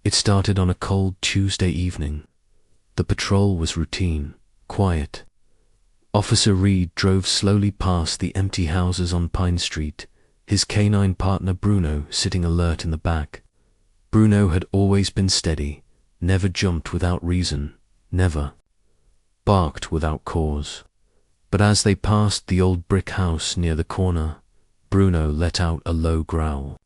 It started on a cold Tuesday evening. The patrol was routine, quiet. Officer Reid drove slowly past the empty houses on Pine Street, his canine partner Bruno sitting alert in the back. Bruno had always been steady, never jumped without reason, never barked without cause. But as they passed the old brick house near the corner, Bruno let out a low growl.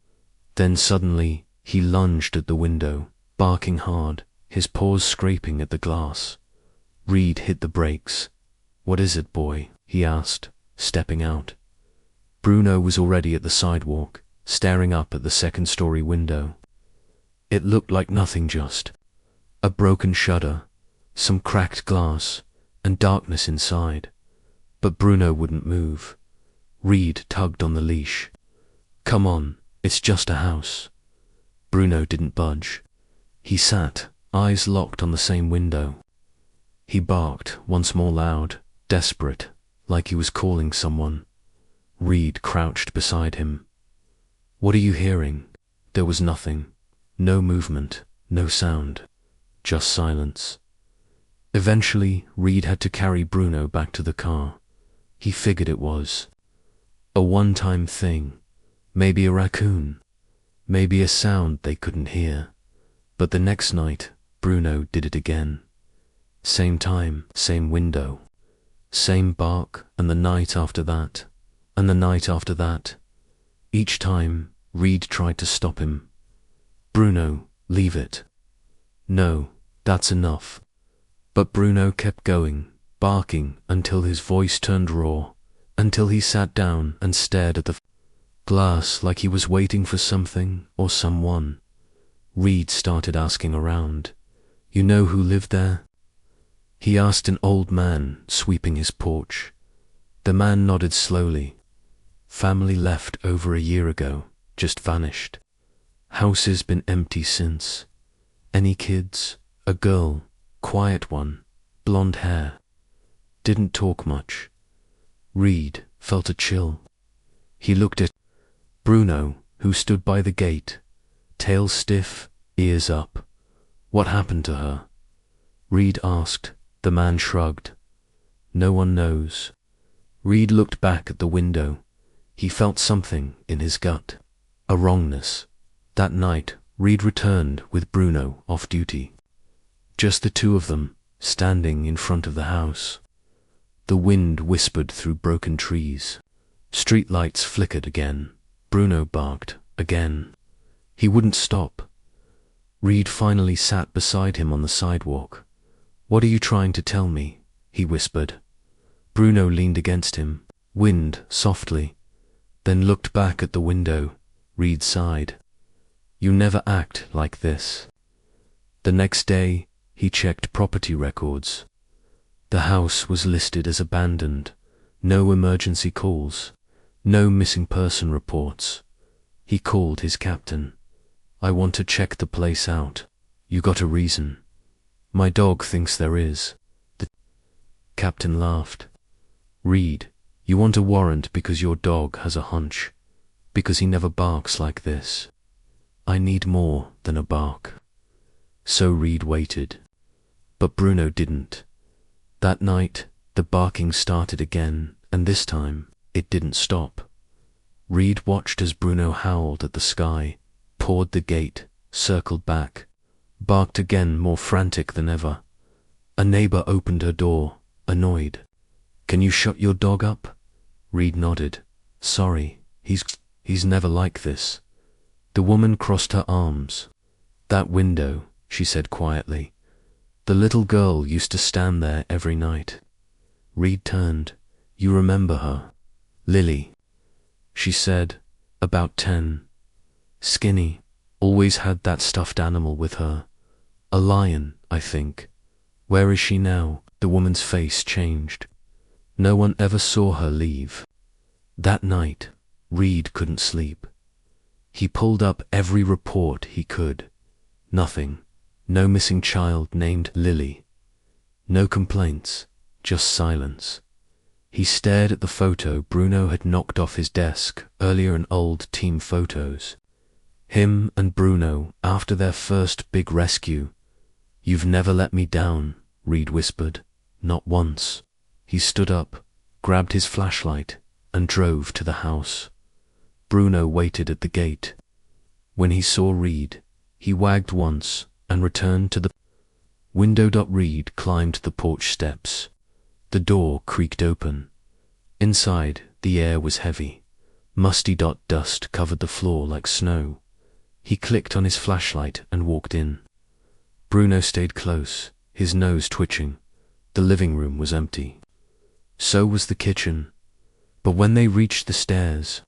Then suddenly, he lunged at the window, barking hard, his paws scraping at the glass. Reid hit the brakes. "What is it, boy?" he asked, stepping out. Bruno was already at the sidewalk, staring up at the second-story window. It looked like nothing, just a broken shutter, some cracked glass, and darkness inside. But Bruno wouldn't move. Reid tugged on the leash. "Come on, it's just a house." Bruno didn't budge. He sat, eyes locked on the same window. He barked once more loud, desperate, like he was calling someone. Reid crouched beside him. "What are you hearing?" There was nothing. No movement, no sound, just silence. Eventually, Reid had to carry Bruno back to the car. He figured it was a one-time thing, maybe a raccoon, maybe a sound they couldn't hear. But the next night, Bruno did it again. Same time, same window, same bark, and the night after that, and the night after that. Each time, Reid tried to stop him. "Bruno, leave it." "No, that's enough." But Bruno kept going, barking until his voice turned raw, until he sat down and stared at the glass like he was waiting for something or someone. Reid started asking around. "You know who lived there?" He asked an old man sweeping his porch. The man nodded slowly. "Family left over a year ago, just vanished. House's been empty since. Any kids? A girl, quiet one, blonde hair. Didn't talk much." Reid felt a chill. He looked at Bruno, who stood by the gate, tail stiff, ears up. "What happened to her?" Reid asked. The man shrugged. "No one knows." Reid looked back at the window. He felt something in his gut, a wrongness. That night, Reid returned with Bruno off duty. Just the two of them, standing in front of the house. The wind whispered through broken trees. Street lights flickered again. Bruno barked again. He wouldn't stop. Reid finally sat beside him on the sidewalk. "What are you trying to tell me?" he whispered. Bruno leaned against him, wind softly, then looked back at the window. Reid sighed. "You never act like this." The next day, he checked property records. The house was listed as abandoned. No emergency calls. No missing person reports. He called his captain. "I want to check the place out. You got a reason?" "My dog thinks there is." The captain laughed. "Reid, you want a warrant because your dog has a hunch, because he never barks like this. I need more than a bark." So Reid waited. But Bruno didn't. That night, the barking started again, and this time, it didn't stop. Reid watched as Bruno howled at the sky, pawed the gate, circled back, barked again, more frantic than ever. A neighbor opened her door, annoyed. "Can you shut your dog up?" Reid nodded. "Sorry, he's never like this." The woman crossed her arms. "That window," she said quietly. "The little girl used to stand there every night." Reid turned. "You remember her?" "Lily," she said, "about 10. Skinny, always had that stuffed animal with her. A lion, I think. Where is she now?" The woman's face changed. "No one ever saw her leave." That night, Reid couldn't sleep. He pulled up every report he could. Nothing. No missing child named Lily. No complaints, just silence. He stared at the photo Bruno had knocked off his desk earlier, in old team photos. Him and Bruno after their first big rescue. "You've never let me down," Reid whispered. "Not once." He stood up, grabbed his flashlight, and drove to the house. Bruno waited at the gate. When he saw Reid, he wagged once and returned to the window. Reid climbed the porch steps. The door creaked open. Inside, the air was heavy. Musty dust covered the floor like snow. He clicked on his flashlight and walked in. Bruno stayed close, his nose twitching. The living room was empty. So was the kitchen. But when they reached the stairs,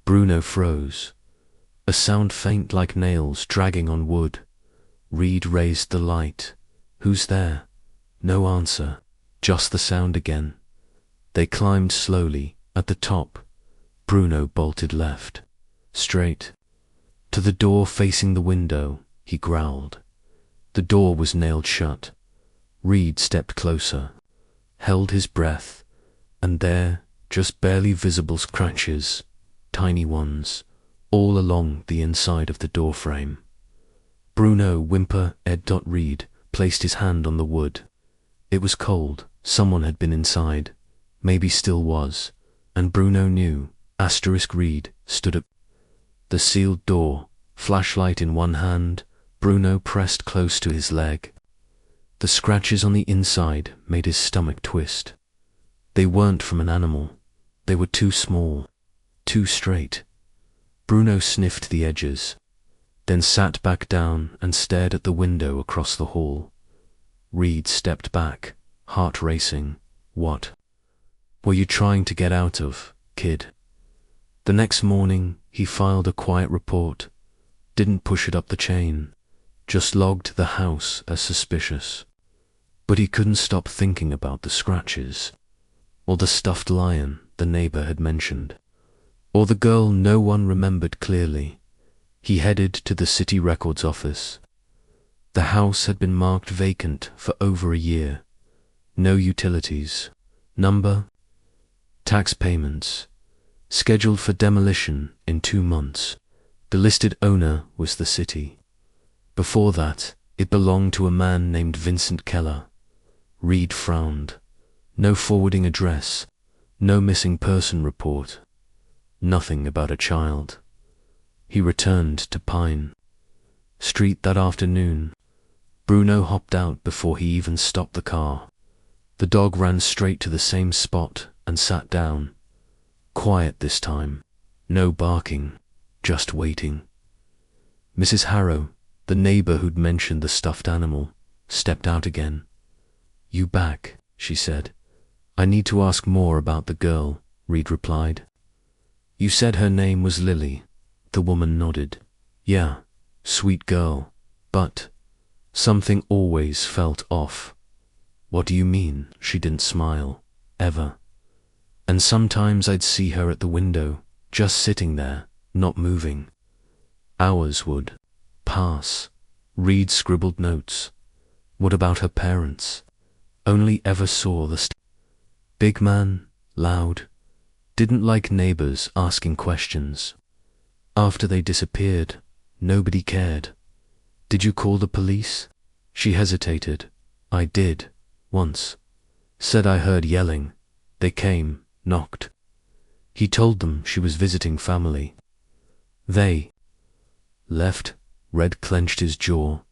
Bruno froze. A sound faint like nails dragging on wood. Reid raised the light. "Who's there?" No answer, just the sound again. They climbed slowly. At the top, Bruno bolted left. Straight. To the door facing the window, he growled. The door was nailed shut. Reid stepped closer, held his breath, and there, just barely visible scratches, tiny ones, all along the inside of the doorframe. Bruno whimper Ed. Reid placed his hand on the wood. It was cold. Someone had been inside, maybe still was, and Bruno knew. Reid stood at the sealed door, flashlight in one hand. Bruno pressed close to his leg. The scratches on the inside made his stomach twist. They weren't from an animal. They were too small, too straight. Bruno sniffed the edges, then sat back down and stared at the window across the hall. Reid stepped back, heart racing. "What were you trying to get out of, kid?" The next morning, he filed a quiet report. Didn't push it up the chain, just logged the house as suspicious. But he couldn't stop thinking about the scratches, or the stuffed lion the neighbor had mentioned, or the girl no one remembered clearly. He headed to the city records office. The house had been marked vacant for over a year. No utilities. Number, tax payments, scheduled for demolition in 2 months. The listed owner was the city. Before that, it belonged to a man named Vincent Keller. Reid frowned. No forwarding address, no missing person report, nothing about a child. He returned to Pine Street that afternoon. Bruno hopped out before he even stopped the car. The dog ran straight to the same spot and sat down. Quiet this time. No barking, just waiting. Mrs. Harrow, the neighbor who'd mentioned the stuffed animal, stepped out again. "You back," she said. "I need to ask more about the girl," Reid replied. "You said her name was Lily." The woman nodded. "Yeah, sweet girl, but something always felt off." "What do you mean?" She didn't smile, ever. "And sometimes I'd see her at the window, just sitting there, not moving. Hours would pass." Reid scribbled notes. "What about her parents?" "Only ever saw the big man, loud, didn't like neighbors asking questions. After they disappeared, nobody cared." "Did you call the police?" She hesitated. "I did, once. Said I heard yelling. They came, knocked." He told them she was visiting family. "They left." Red clenched his jaw.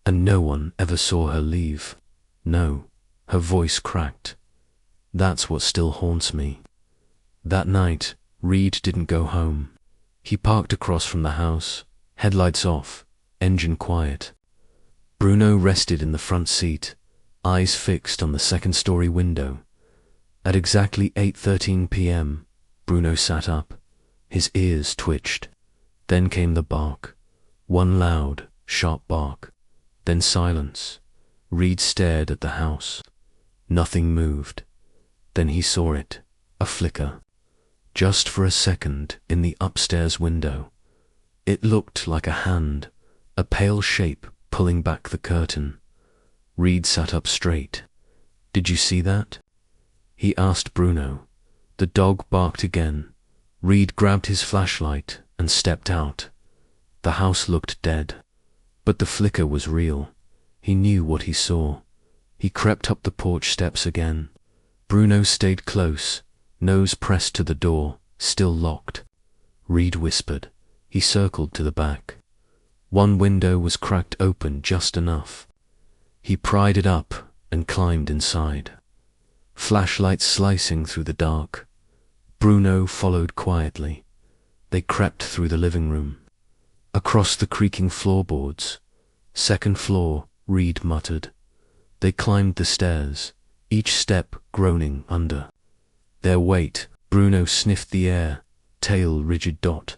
"And no one ever saw her leave." "No." Her voice cracked. "That's what still haunts me." That night, Reid didn't go home. He parked across from the house, headlights off, engine quiet. Bruno rested in the front seat, eyes fixed on the second-story window. At exactly 8:13 p.m., Bruno sat up. His ears twitched. Then came the bark. One loud, sharp bark. Then silence. Reid stared at the house. Nothing moved. Then he saw it, a flicker. Just for a second in the upstairs window. It looked like a hand, a pale shape pulling back the curtain. Reid sat up straight. "Did you see that?" he asked Bruno. The dog barked again. Reid grabbed his flashlight and stepped out. The house looked dead, but the flicker was real. He knew what he saw. He crept up the porch steps again. Bruno stayed close, nose pressed to the door, still locked. Reid whispered. He circled to the back. One window was cracked open just enough. He pried it up and climbed inside. Flashlight slicing through the dark. Bruno followed quietly. They crept through the living room. Across the creaking floorboards. Second floor, Reid muttered. They climbed the stairs, each step groaning under their weight. Bruno sniffed the air, tail rigid dot.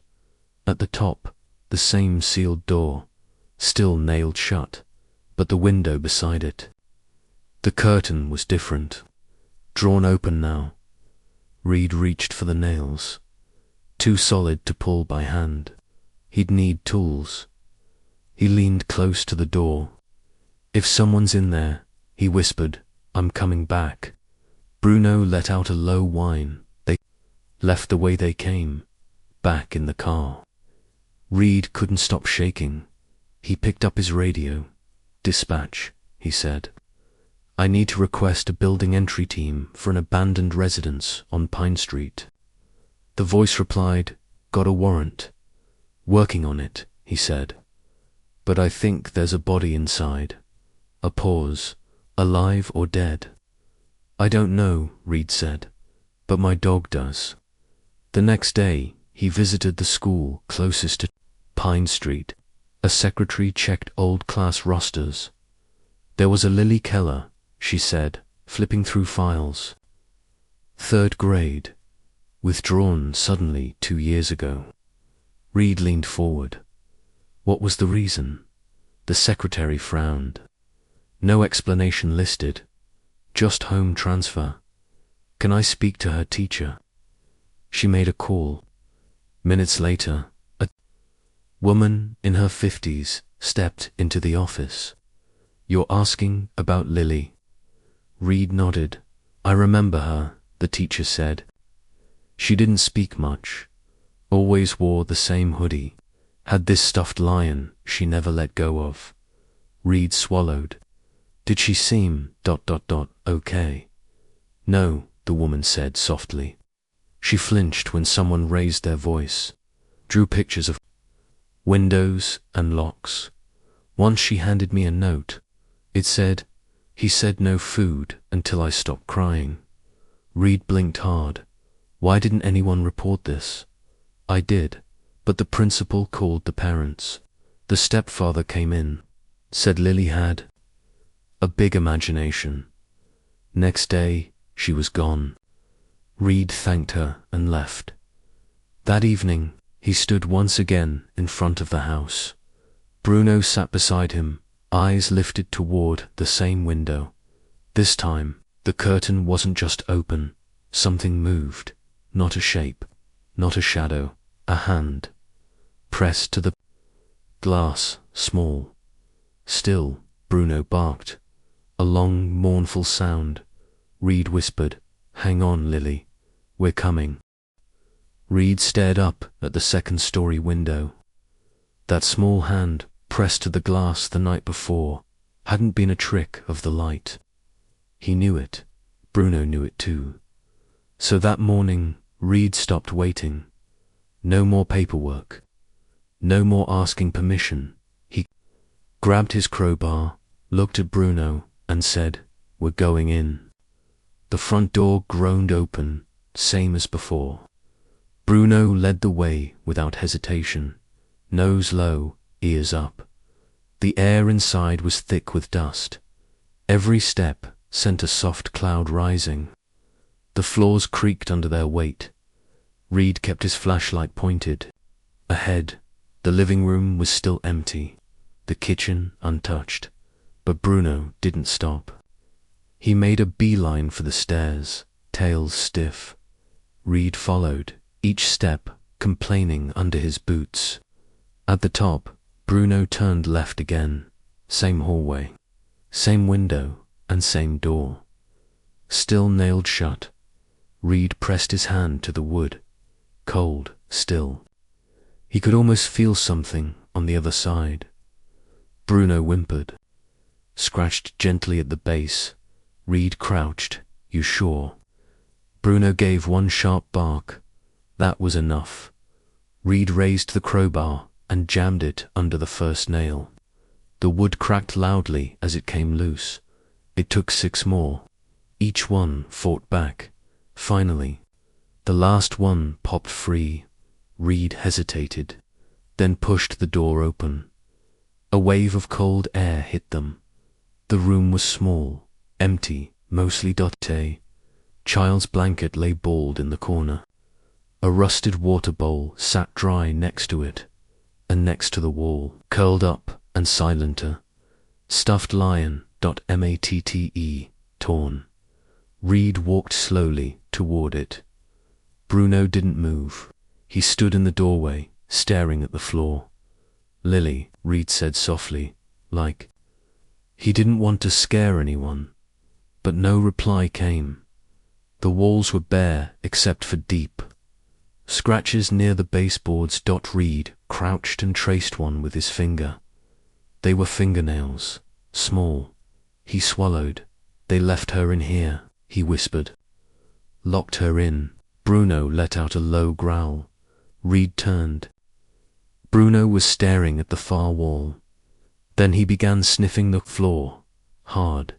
At the top, the same sealed door, still nailed shut, but the window beside it. The curtain was different, drawn open now. Reid reached for the nails, too solid to pull by hand. He'd need tools. He leaned close to the door. If someone's in there, he whispered, I'm coming back. Bruno let out a low whine. They left the way they came, back in the car. Reid couldn't stop shaking. He picked up his radio. Dispatch, he said. I need to request a building entry team for an abandoned residence on Pine Street. The voice replied, got a warrant. Working on it, he said. But I think there's a body inside. A pause. Alive or dead? I don't know, Reid said, but my dog does. The next day, he visited the school closest to Pine Street. A secretary checked old class rosters. There was a Lily Keller, she said, flipping through files. 3rd grade. Withdrawn suddenly 2 years ago. Reid leaned forward. What was the reason? The secretary frowned. No explanation listed. Just home transfer. Can I speak to her teacher? She made a call. Minutes later, a woman in her 50s stepped into the office. You're asking about Lily? Reid nodded. I remember her, the teacher said. She didn't speak much. Always wore the same hoodie. Had this stuffed lion she never let go of. Reid swallowed. Did she seem ... okay? No, the woman said softly. She flinched when someone raised their voice. Drew pictures of windows and locks. Once she handed me a note. It said, he said no food until I stopped crying. Reid blinked hard. Why didn't anyone report this? I did, but the principal called the parents. The stepfather came in, said Lily had a big imagination. Next day, she was gone. Reid thanked her and left. That evening, he stood once again in front of the house. Bruno sat beside him, eyes lifted toward the same window. This time, the curtain wasn't just open. Something moved. Not a shape, not a shadow, a hand. Pressed to the glass, small. Still, Bruno barked. A long, mournful sound. Reid whispered, hang on, Lily. We're coming. Reid stared up at the 2nd-story window. That small hand, pressed to the glass the night before, hadn't been a trick of the light. He knew it. Bruno knew it too. So that morning, Reid stopped waiting. No more paperwork. No more asking permission. He grabbed his crowbar, looked at Bruno, and said, we're going in. The front door groaned open, same as before. Bruno led the way without hesitation, nose low, ears up. The air inside was thick with dust. Every step sent a soft cloud rising. The floors creaked under their weight. Reid kept his flashlight pointed. Ahead, the living room was still empty, the kitchen untouched. But Bruno didn't stop. He made a beeline for the stairs, tail stiff. Reid followed, each step complaining under his boots. At the top, Bruno turned left again. Same hallway, same window, and same door. Still nailed shut. Reid pressed his hand to the wood. Cold, still. He could almost feel something on the other side. Bruno whimpered, scratched gently at the base. Reid crouched. You sure? Bruno gave one sharp bark. That was enough. Reid raised the crowbar and jammed it under the first nail. The wood cracked loudly as it came loose. It took 6 more. Each one fought back. Finally, the last one popped free. Reid hesitated, then pushed the door open. A wave of cold air hit them. The room was small, empty, mostly dirty. Child's blanket lay balled in the corner. A rusted water bowl sat dry next to it, and next to the wall, curled up and silenter. Stuffed lion. Matte, torn. Reid walked slowly toward it. Bruno didn't move. He stood in the doorway, staring at the floor. Lily, Reid said softly, like. He didn't want to scare anyone, but no reply came. The walls were bare except for deep scratches near the baseboards. Reid crouched and traced one with his finger. They were fingernails, small. He swallowed. They left her in here, he whispered. Locked her in. Bruno let out a low growl. Reid turned. Bruno was staring at the far wall. Then he began sniffing the floor, hard.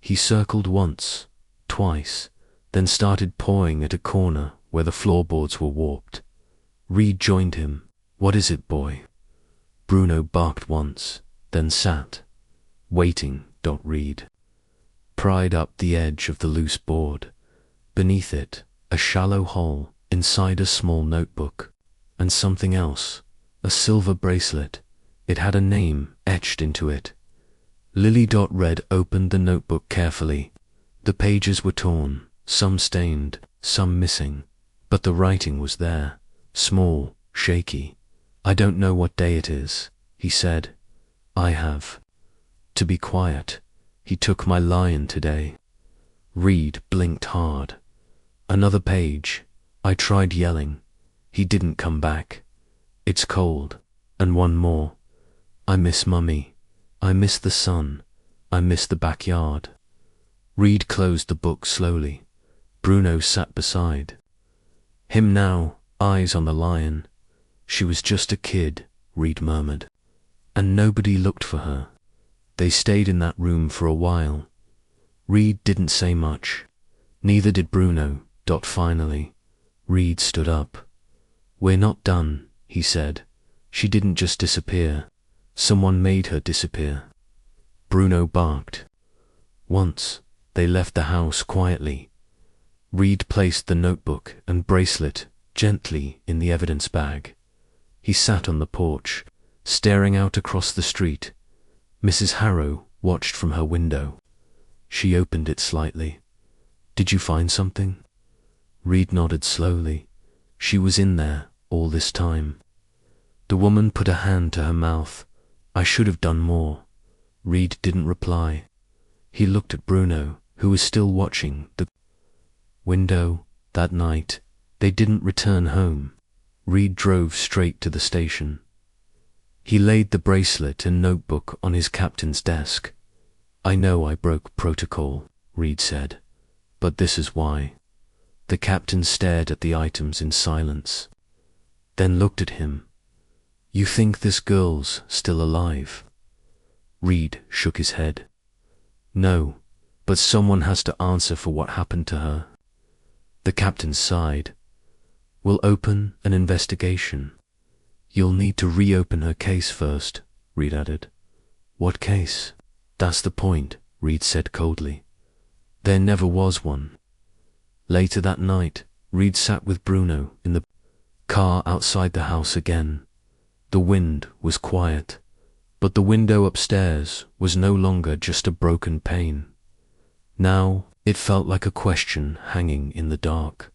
He circled once, twice, then started pawing at a corner where the floorboards were warped. Reid joined him. What is it, boy? Bruno barked once, then sat, waiting. Reid pried up the edge of the loose board. Beneath it, a shallow hole, inside a small notebook, and something else, a silver bracelet. It had a name etched into it. Lily. Reid opened the notebook carefully. The pages were torn, some stained, some missing, but the writing was there, small, shaky. I don't know what day it is, he said. I have to be quiet. He took my lion today. Reid blinked hard. Another page. I tried yelling. He didn't come back. It's cold. And one more. I miss Mummy. I miss the sun. I miss the backyard. Reid closed the book slowly. Bruno sat beside him now, eyes on the lion. She was just a kid, Reid murmured. And nobody looked for her. They stayed in that room for a while. Reid didn't say much. Neither did Bruno. Finally, Reid stood up. We're not done, he said. She didn't just disappear. Someone made her disappear. Bruno barked. Once, they left the house quietly. Reid placed the notebook and bracelet gently in the evidence bag. He sat on the porch, staring out across the street. Mrs. Harrow watched from her window. She opened it slightly. Did you find something? Reid nodded slowly. She was in there all this time. The woman put a hand to her mouth. I should have done more. Reid didn't reply. He looked at Bruno, who was still watching the window. That night, they didn't return home. Reid drove straight to the station. He laid the bracelet and notebook on his captain's desk. I know I broke protocol, Reid said, but this is why. The captain stared at the items in silence, then looked at him. You think this girl's still alive? Reid shook his head. No, but someone has to answer for what happened to her. The captain sighed. We'll open an investigation. You'll need to reopen her case first, Reid added. What case? That's the point, Reid said coldly. There never was one. Later that night, Reid sat with Bruno in the car outside the house again. The wind was quiet, but the window upstairs was no longer just a broken pane. Now it felt like a question hanging in the dark,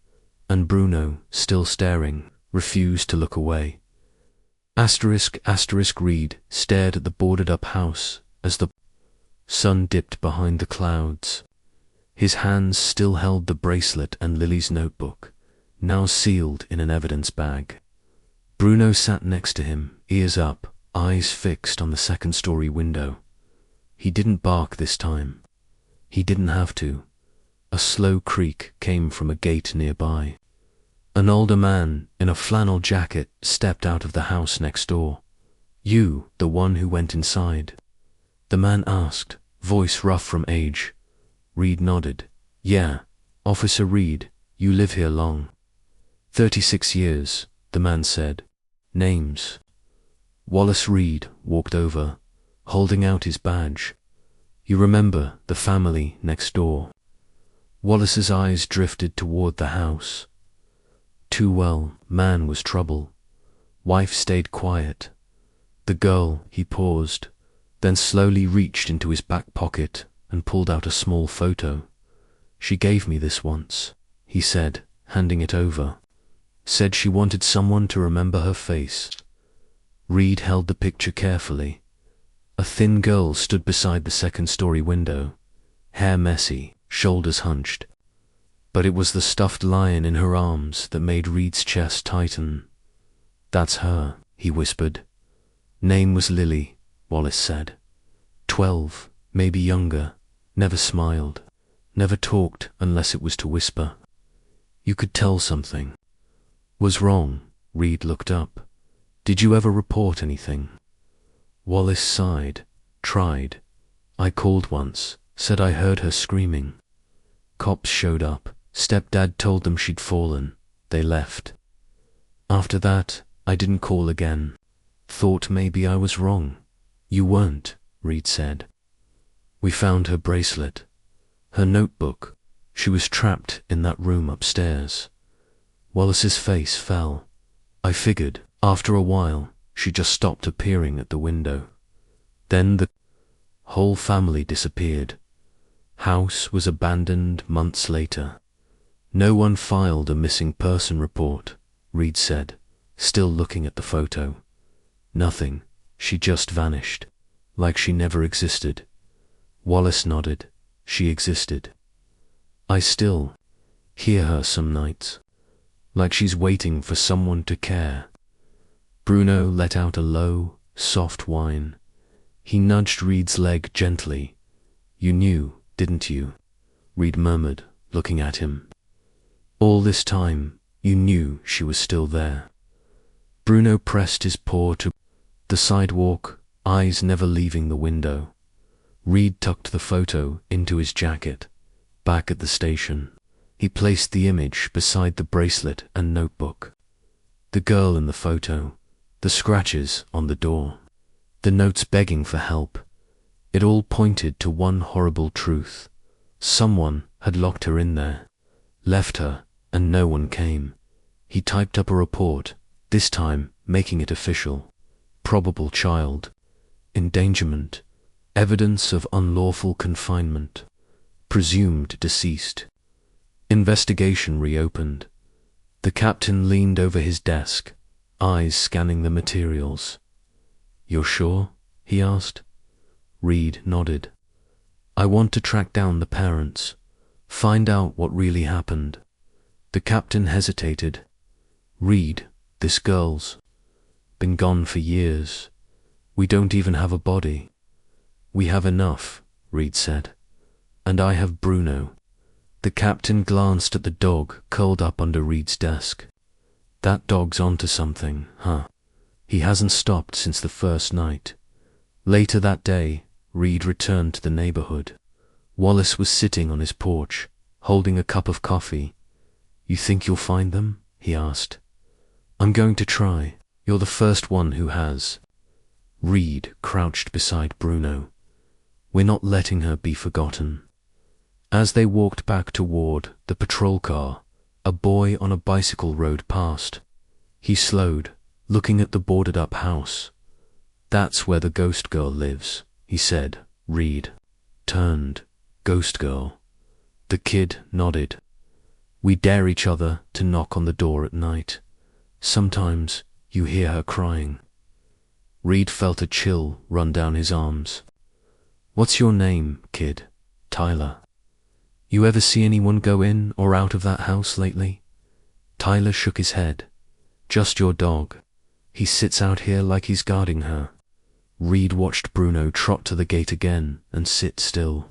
and Bruno, still staring, refused to look away. Reid stared at the boarded-up house as the sun dipped behind the clouds. His hands still held the bracelet and Lily's notebook, now sealed in an evidence bag. Bruno sat next to him, ears up, eyes fixed on the second-story window. He didn't bark this time. He didn't have to. A slow creak came from a gate nearby. An older man in a flannel jacket stepped out of the house next door. "You, the one who went inside?" the man asked, voice rough from age. Reid nodded. "Yeah, Officer Reid, you live here long?" 36 years, the man said. "Names?" Wallace Reid walked over, holding out his badge. "You remember the family next door?" Wallace's eyes drifted toward the house. Too well, man was trouble. Wife stayed quiet. The girl, he paused, then slowly reached into his back pocket and pulled out a small photo. "She gave me this once," he said, handing it over. "Said she wanted someone to remember her face." Reid held the picture carefully. A thin girl stood beside the second-story window, hair messy, shoulders hunched. But it was the stuffed lion in her arms that made Reid's chest tighten. "That's her," he whispered. "Name was Lily," Wallace said. 12, maybe younger, never smiled, never talked unless it was to whisper. You could tell something was wrong. Reid looked up. "Did you ever report anything?" Wallace sighed, tried. "I called once, said I heard her screaming. Cops showed up. Stepdad told them she'd fallen. They left. After that, I didn't call again. Thought maybe I was wrong." "You weren't," Reid said. "We found her bracelet, her notebook. She was trapped in that room upstairs." Wallace's face fell. "I figured, after a while, she just stopped appearing at the window. Then the whole family disappeared. House was abandoned months later. No one filed a missing person report," Reid said, still looking at the photo. "Nothing. She just vanished, like she never existed." Wallace nodded. "She existed. I still hear her some nights, like she's waiting for someone to care." Bruno let out a low, soft whine. He nudged Reid's leg gently. "You knew, didn't you?" Reid murmured, looking at him. "All this time, you knew she was still there." Bruno pressed his paw to the sidewalk, eyes never leaving the window. Reid tucked the photo into his jacket. Back at the station, he placed the image beside the bracelet and notebook. The girl in the photo, the scratches on the door, the notes begging for help. It all pointed to one horrible truth. Someone had locked her in there, left her, and no one came. He typed up a report, this time making it official. Probable child, endangerment, evidence of unlawful confinement, presumed deceased. Investigation reopened. The captain leaned over his desk, eyes scanning the materials. "You're sure?" he asked. Reid nodded. "I want to track down the parents, find out what really happened." The captain hesitated. "Reid, this girl's been gone for years. We don't even have a body." "We have enough," Reid said. "And I have Bruno." The captain glanced at the dog curled up under Reid's desk. "That dog's onto something, huh? He hasn't stopped since the first night." Later that day, Reid returned to the neighborhood. Wallace was sitting on his porch, holding a cup of coffee. "You think you'll find them?" he asked. "I'm going to try. You're the first one who has." Reid crouched beside Bruno. "We're not letting her be forgotten." As they walked back toward the patrol car, a boy on a bicycle rode past. He slowed, looking at the boarded-up house. "That's where the ghost girl lives," he said. Reid turned. "Ghost girl?" The kid nodded. "We dare each other to knock on the door at night. Sometimes you hear her crying." Reid felt a chill run down his arms. "What's your name, kid?" "Tyler." "You ever see anyone go in or out of that house lately?" Tyler shook his head. "Just your dog. He sits out here like he's guarding her." Reid watched Bruno trot to the gate again and sit still.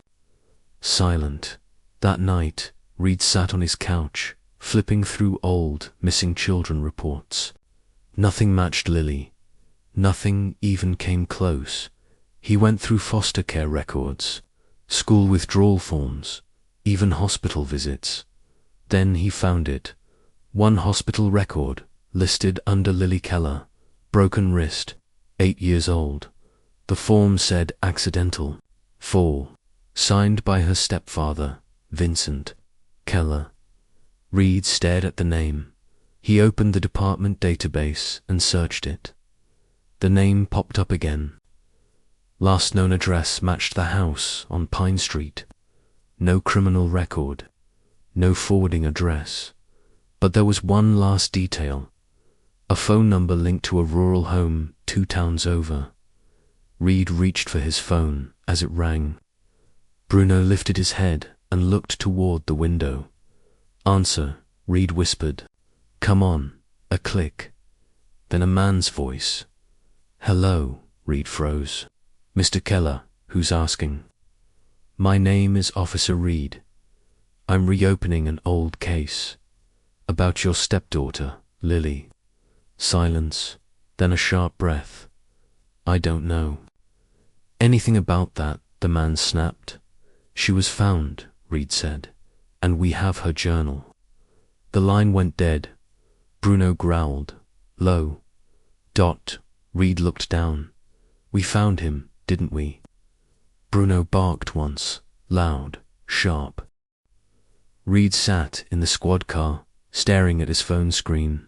Silent. That night, Reid sat on his couch, flipping through old missing children reports. Nothing matched Lily. Nothing even came close. He went through foster care records, school withdrawal forms, even hospital visits. Then he found it. One hospital record, listed under Lily Keller, broken wrist, 8 years old. The form said accidental, fall, signed by her stepfather, Vincent Keller. Reid stared at the name. He opened the department database and searched it. The name popped up again. Last known address matched the house on Pine Street. No criminal record, no forwarding address. But there was one last detail. A phone number linked to a rural home 2 towns over. Reid reached for his phone as it rang. Bruno lifted his head and looked toward the window. Answer, Reid whispered. Come on. A click. Then a man's voice. Hello, Reid froze. Mr. Keller, who's asking? My name is Officer Reid. I'm reopening an old case. About your stepdaughter, Lily. Silence, then a sharp breath. I don't know. Anything about that, the man snapped. She was found, Reid said, and we have her journal. The line went dead. Bruno growled. Low. Dot. Reid looked down. We found him, didn't we? Bruno barked once, loud, sharp. Reid sat in the squad car, staring at his phone screen.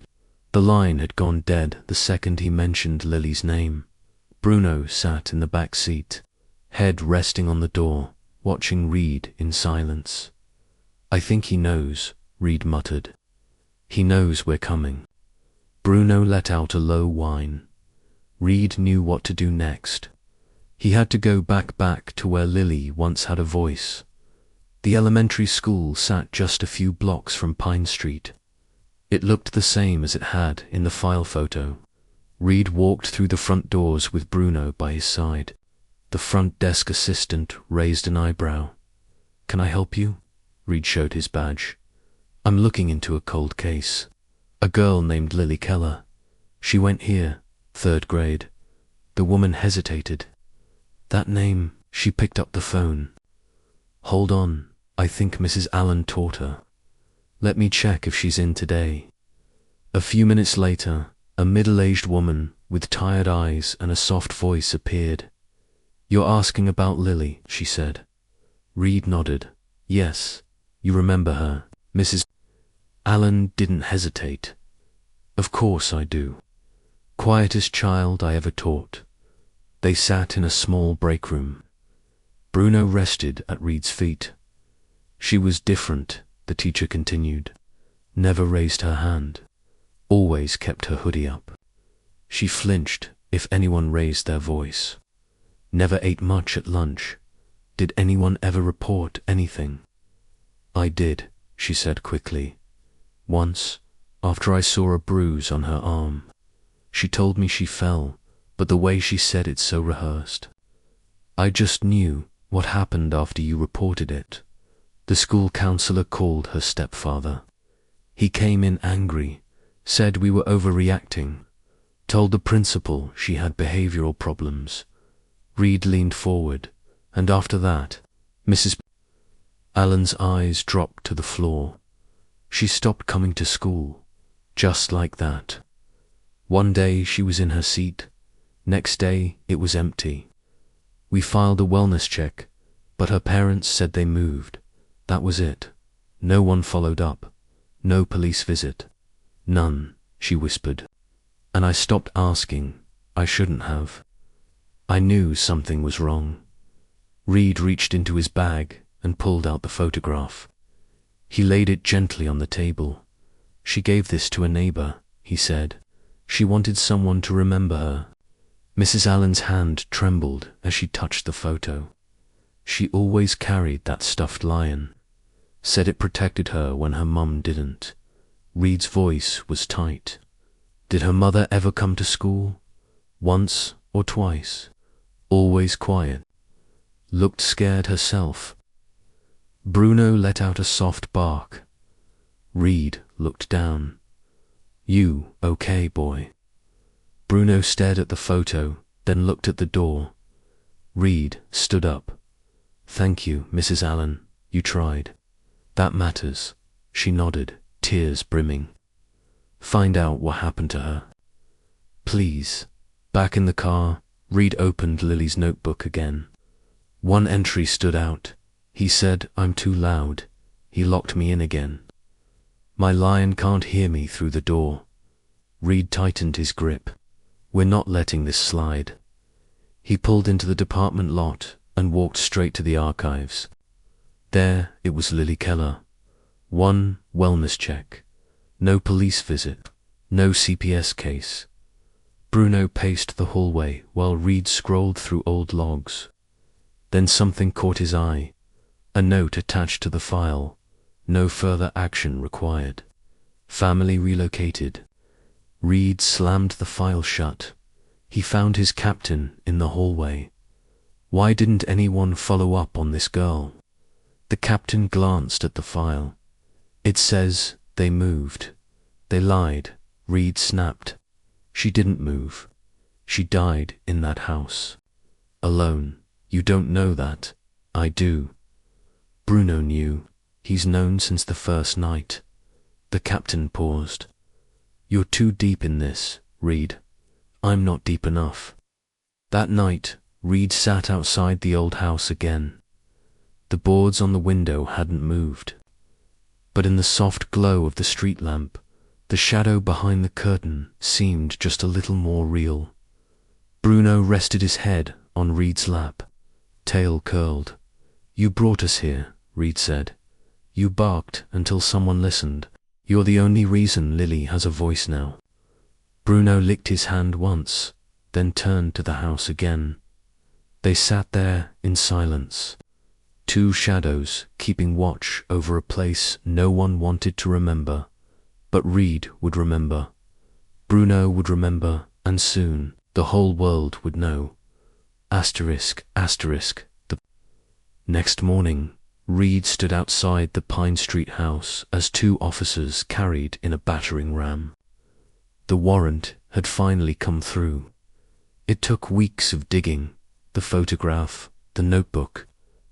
The line had gone dead the second he mentioned Lily's name. Bruno sat in the back seat, head resting on the door, watching Reid in silence. I think he knows, Reid muttered. He knows we're coming. Bruno let out a low whine. Reid knew what to do next. He had to go back to where Lily once had a voice. The elementary school sat just a few blocks from Pine Street. It looked the same as it had in the file photo. Reid walked through the front doors with Bruno by his side. The front desk assistant raised an eyebrow. Can I help you? Reid showed his badge. I'm looking into a cold case. A girl named Lily Keller. She went here, 3rd grade. The woman hesitated. That name, she picked up the phone. Hold on, I think Mrs. Allen taught her. Let me check if she's in today. A few minutes later, a middle-aged woman with tired eyes and a soft voice appeared. You're asking about Lily, she said. Reid nodded. Yes, you remember her, Mrs. Allen didn't hesitate. Of course I do. Quietest child I ever taught. They sat in a small break room. Bruno rested at Reid's feet. She was different, the teacher continued. Never raised her hand. Always kept her hoodie up. She flinched if anyone raised their voice. Never ate much at lunch. Did anyone ever report anything? I did, she said quickly. Once, after I saw a bruise on her arm. She told me she fell, but the way she said it so rehearsed. I just knew what happened after you reported it. The school counselor called her stepfather. He came in angry, said we were overreacting, told the principal she had behavioral problems. Reid leaned forward, and after that, Mrs. Allen's eyes dropped to the floor. She stopped coming to school, just like that. One day she was in her seat, next day it was empty. We filed a wellness check, but her parents said they moved. That was it. No one followed up. No police visit. None, she whispered. And I stopped asking. I shouldn't have. I knew something was wrong. Reid reached into his bag and pulled out the photograph. He laid it gently on the table. She gave this to a neighbor, he said. She wanted someone to remember her. Mrs. Allen's hand trembled as she touched the photo. She always carried that stuffed lion. Said it protected her when her mum didn't. Reid's voice was tight. Did her mother ever come to school? Once or twice? always quiet. Looked scared herself. Bruno let out a soft bark. Reid looked down. You okay, boy? Bruno stared at the photo, then looked at the door. Reid stood up. Thank you, Mrs. Allen, you tried. That matters. She nodded, tears brimming. Find out what happened to her. Please. Back in the car, Reid opened Lily's notebook again. One entry stood out. He said, I'm too loud. He locked me in again. My lion can't hear me through the door. Reid tightened his grip. We're not letting this slide. He pulled into the department lot and walked straight to the archives. There it was Lily Keller. One wellness check. No police visit. No CPS case. Bruno paced the hallway while Reid scrolled through old logs. Then something caught his eye. A note attached to the file. No further action required. Family relocated. Reid slammed the file shut. He found his captain in the hallway. Why didn't anyone follow up on this girl? The captain glanced at the file. It says they moved. They lied. Reid snapped. She didn't move. She died in that house. Alone. You don't know that. I do. Bruno knew. He's known since the first night. The captain paused. You're too deep in this, Reid. I'm not deep enough. That night, Reid sat outside the old house again. The boards on the window hadn't moved. But in the soft glow of the street lamp, the shadow behind the curtain seemed just a little more real. Bruno rested his head on Reid's lap, tail curled. You brought us here, Reid said. You barked until someone listened. You're the only reason Lily has a voice now. Bruno licked his hand once, then turned to the house again. They sat there in silence. Two shadows keeping watch over a place no one wanted to remember. But Reid would remember. Bruno would remember, and soon the whole world would know. Asterisk, asterisk. The next morning, Reid stood outside the Pine Street house as two officers carried in a battering ram. The warrant had finally come through. It took weeks of digging, the photograph, the notebook,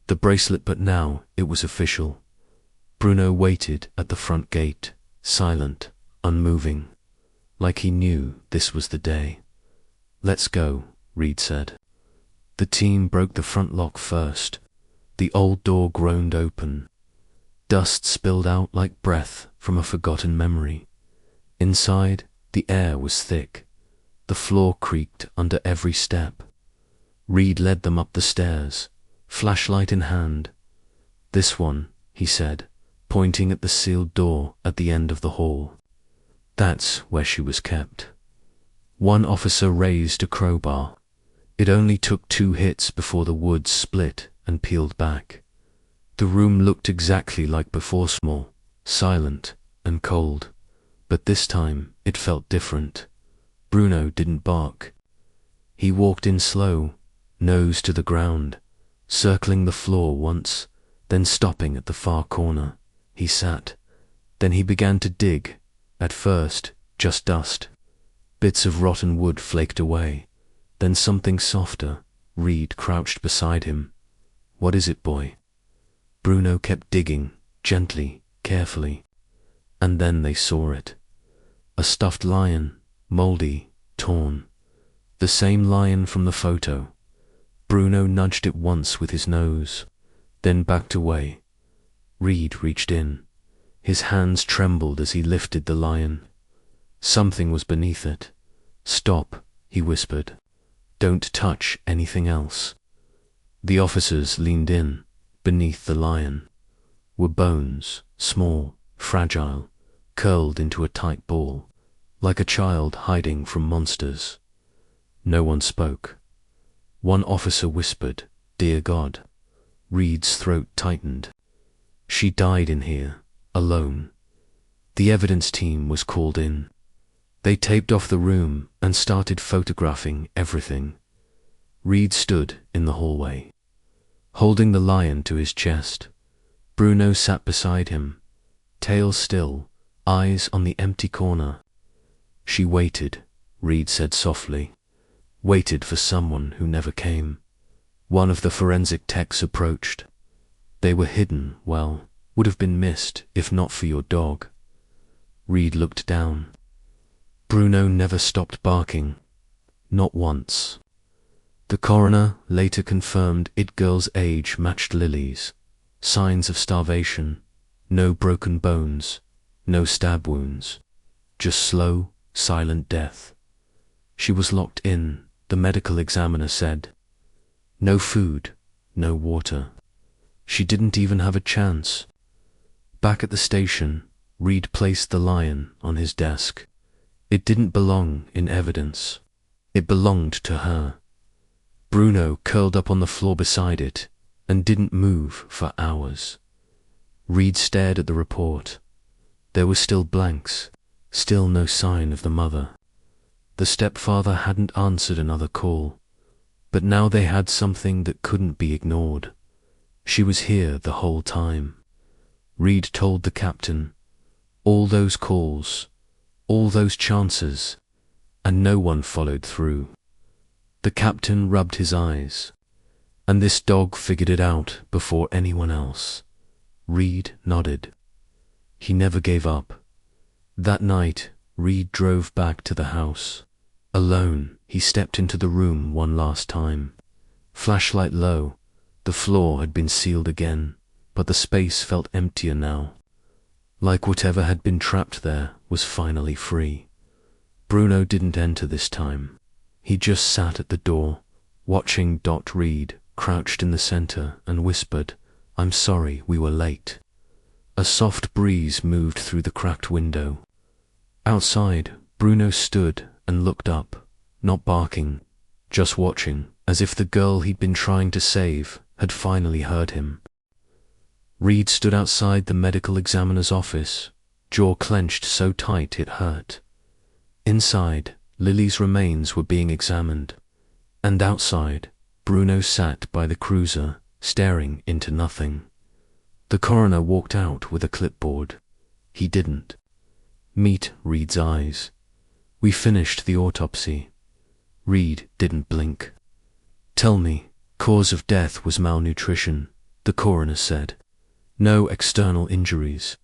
the bracelet, but now it was official. Bruno waited at the front gate, silent, unmoving, like he knew this was the day. Let's go, Reid said. The team broke the front lock first. The old door groaned open. Dust spilled out like breath from a forgotten memory. Inside, the air was thick. The floor creaked under every step. Reid led them up the stairs, flashlight in hand. This one, he said, pointing at the sealed door at the end of the hall. That's where she was kept. One officer raised a crowbar. It only took 2 hits before the wood split and peeled back. The room looked exactly like before, small, silent, and cold. But this time it felt different. Bruno didn't bark. He walked in slow, nose to the ground, circling the floor once, then stopping at the far corner. He sat. Then he began to dig. At first, just dust. Bits of rotten wood flaked away. Then something softer. Reid crouched beside him. What is it, boy? Bruno kept digging, gently, carefully. And then they saw it. A stuffed lion, mouldy, torn. The same lion from the photo. Bruno nudged it once with his nose, then backed away. Reid reached in. His hands trembled as he lifted the lion. Something was beneath it. Stop, he whispered. Don't touch anything else. The officers leaned in. Beneath the lion were bones, small, fragile, curled into a tight ball, like a child hiding from monsters. No one spoke. One officer whispered, "Dear God." Reid's throat tightened. She died in here, alone. The evidence team was called in. They taped off the room and started photographing everything. Reid stood in the hallway, holding the lion to his chest. Bruno sat beside him, tail still, eyes on the empty corner. She waited, Reid said softly. Waited for someone who never came. One of the forensic techs approached. They were hidden, well, would have been missed if not for your dog. Reid looked down. Bruno never stopped barking. Not once. The coroner later confirmed it girl's age matched Lily's. Signs of starvation, no broken bones, no stab wounds, just slow, silent death. She was locked in, the medical examiner said. No food, no water. She didn't even have a chance. Back at the station, Reid placed the lion on his desk. It didn't belong in evidence. It belonged to her. Bruno curled up on the floor beside it and didn't move for hours. Reid stared at the report. There were still blanks, still no sign of the mother. The stepfather hadn't answered another call, but now they had something that couldn't be ignored. She was here the whole time. Reid told the captain, all those calls, all those chances, and no one followed through. The captain rubbed his eyes. And this dog figured it out before anyone else. Reid nodded. He never gave up. That night, Reid drove back to the house. Alone, he stepped into the room one last time. Flashlight low, the floor had been sealed again, but the space felt emptier now. Like whatever had been trapped there was finally free. Bruno didn't enter this time. He just sat at the door, watching Reid crouched in the center and whispered, I'm sorry we were late. A soft breeze moved through the cracked window. Outside, Bruno stood and looked up, not barking, just watching, as if the girl he'd been trying to save had finally heard him. Reid stood outside the medical examiner's office, jaw clenched so tight it hurt. Inside, Lily's remains were being examined, and outside, Bruno sat by the cruiser, staring into nothing. The coroner walked out with a clipboard. He didn't. Meet Reid's eyes. We finished the autopsy. Reid didn't blink. Tell me, cause of death was malnutrition, the coroner said. No external injuries,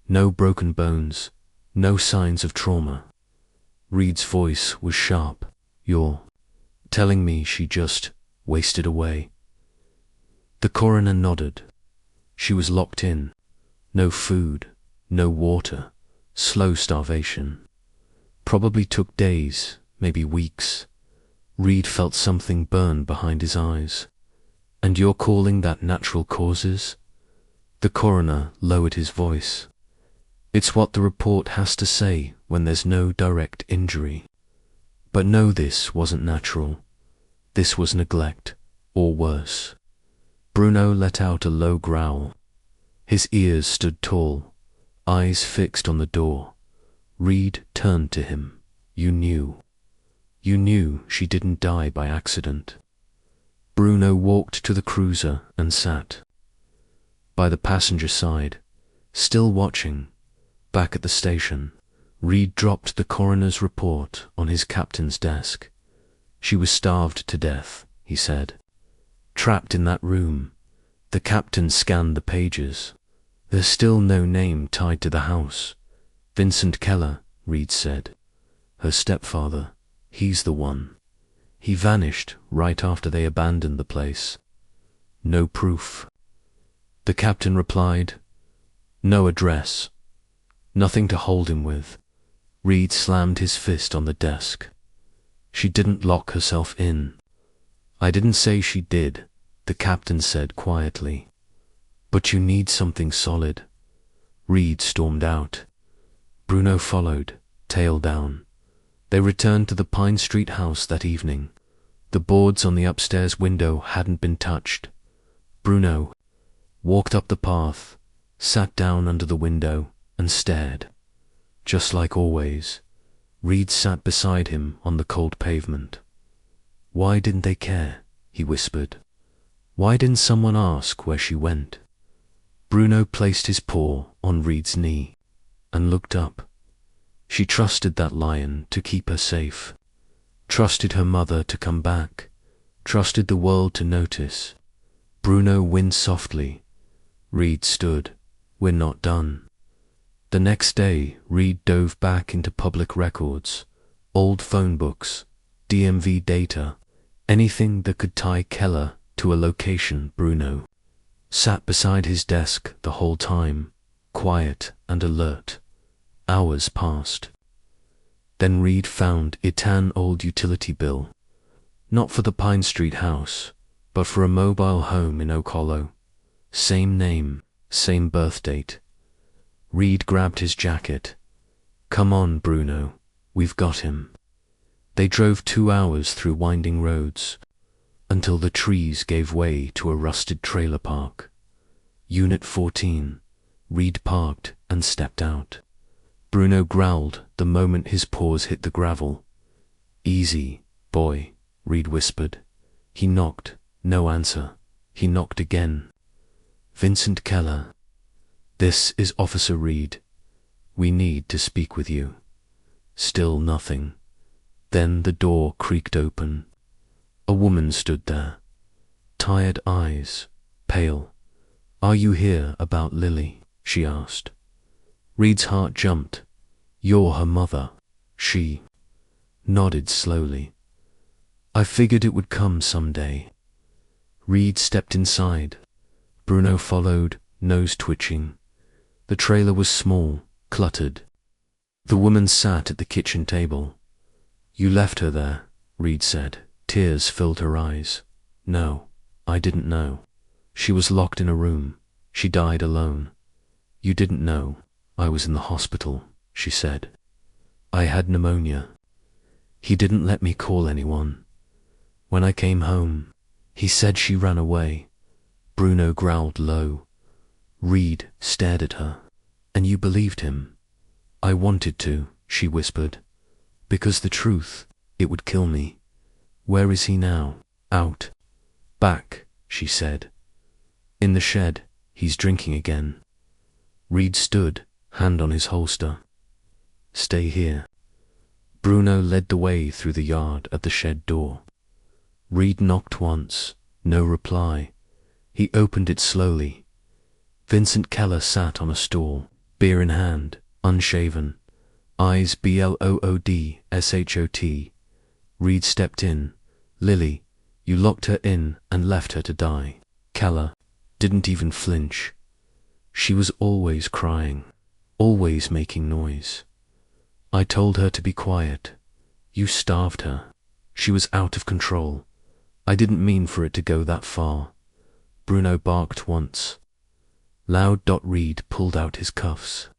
no broken bones, no signs of trauma. Reid's voice was sharp. You're telling me she just wasted away? The coroner nodded. She was locked in. No food, no water, slow starvation. Probably took days, maybe weeks. Reid felt something burn behind his eyes. And you're calling that natural causes? The coroner lowered his voice. It's what the report has to say when there's no direct injury. But no, this wasn't natural. This was neglect, or worse. Bruno let out a low growl. His ears stood tall, eyes fixed on the door. Reid turned to him. You knew. You knew she didn't die by accident. Bruno walked to the cruiser and sat. By the passenger side, still watching, back at the station, Reid dropped the coroner's report on his captain's desk. She was starved to death, he said. Trapped in that room. The captain scanned the pages. There's still no name tied to the house. Vincent Keller, Reid said. Her stepfather, he's the one. He vanished right after they abandoned the place. No proof. The captain replied, no address. Nothing to hold him with. Reid slammed his fist on the desk. She didn't lock herself in. I didn't say she did, the captain said quietly. But you need something solid. Reid stormed out. Bruno followed, tail down. They returned to the Pine Street house that evening. The boards on the upstairs window hadn't been touched. Bruno walked up the path, sat down under the window, and stared. Just like always, Reid sat beside him on the cold pavement. Why didn't they care? he whispered. Why didn't someone ask where she went? Bruno placed his paw on Reid's knee and looked up. She trusted that lion to keep her safe, trusted her mother to come back, trusted the world to notice. Bruno winced softly. Reid stood. We're not done. The next day, Reid dove back into public records, old phone books, DMV data, anything that could tie Keller to a location. Bruno sat beside his desk the whole time, quiet and alert. Hours passed. Then Reid found an old utility bill, not for the Pine Street house, but for a mobile home in Oak Hollow. Same name, same birth date. Reid grabbed his jacket. Come on, Bruno, we've got him. They drove 2 hours through winding roads, until the trees gave way to a rusted trailer park. Unit 14. Reid parked and stepped out. Bruno growled the moment his paws hit the gravel. Easy, boy, Reid whispered. He knocked. No answer. He knocked again. Vincent Keller. This is Officer Reid. We need to speak with you. Still nothing. Then the door creaked open. A woman stood there. Tired eyes, pale. Are you here about Lily? She asked. Reid's heart jumped. You're her mother. She nodded slowly. I figured it would come someday. Reid stepped inside. Bruno followed, nose twitching. The trailer was small, cluttered. The woman sat at the kitchen table. You left her there, Reid said. Tears filled her eyes. No, I didn't know. She was locked in a room. She died alone. You didn't know. I was in the hospital, she said. I had pneumonia. He didn't let me call anyone. When I came home, he said she ran away. Bruno growled low. Reid stared at her. And you believed him? I wanted to, she whispered. Because the truth, it would kill me. Where is he now? Out. Back, she said. In the shed, he's drinking again. Reid stood, hand on his holster. Stay here. Bruno led the way through the yard at the shed door. Reid knocked once, no reply. He opened it slowly. Vincent Keller sat on a stool, beer in hand, unshaven, eyes bloodshot. Reid stepped in. Lily, you locked her in and left her to die. Keller didn't even flinch. She was always crying, always making noise. I told her to be quiet. You starved her. She was out of control. I didn't mean for it to go that far. Bruno barked once. Loud. Reid pulled out his cuffs.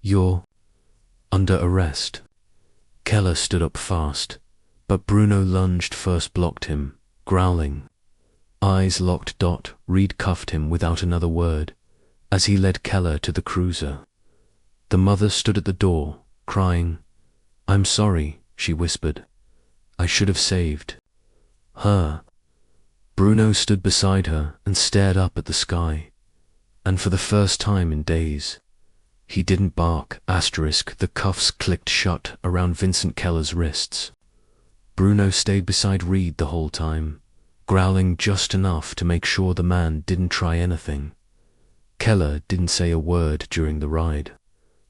You're under arrest. Keller stood up fast, but Bruno lunged first, blocked him, growling. Eyes locked. Reid cuffed him without another word, as he led Keller to the cruiser. The mother stood at the door, crying. I'm sorry, she whispered. I should have saved her. Bruno stood beside her and stared up at the sky, and for the first time in days, he didn't bark. The cuffs clicked shut around Vincent Keller's wrists. Bruno stayed beside Reid the whole time, growling just enough to make sure the man didn't try anything. Keller didn't say a word during the ride,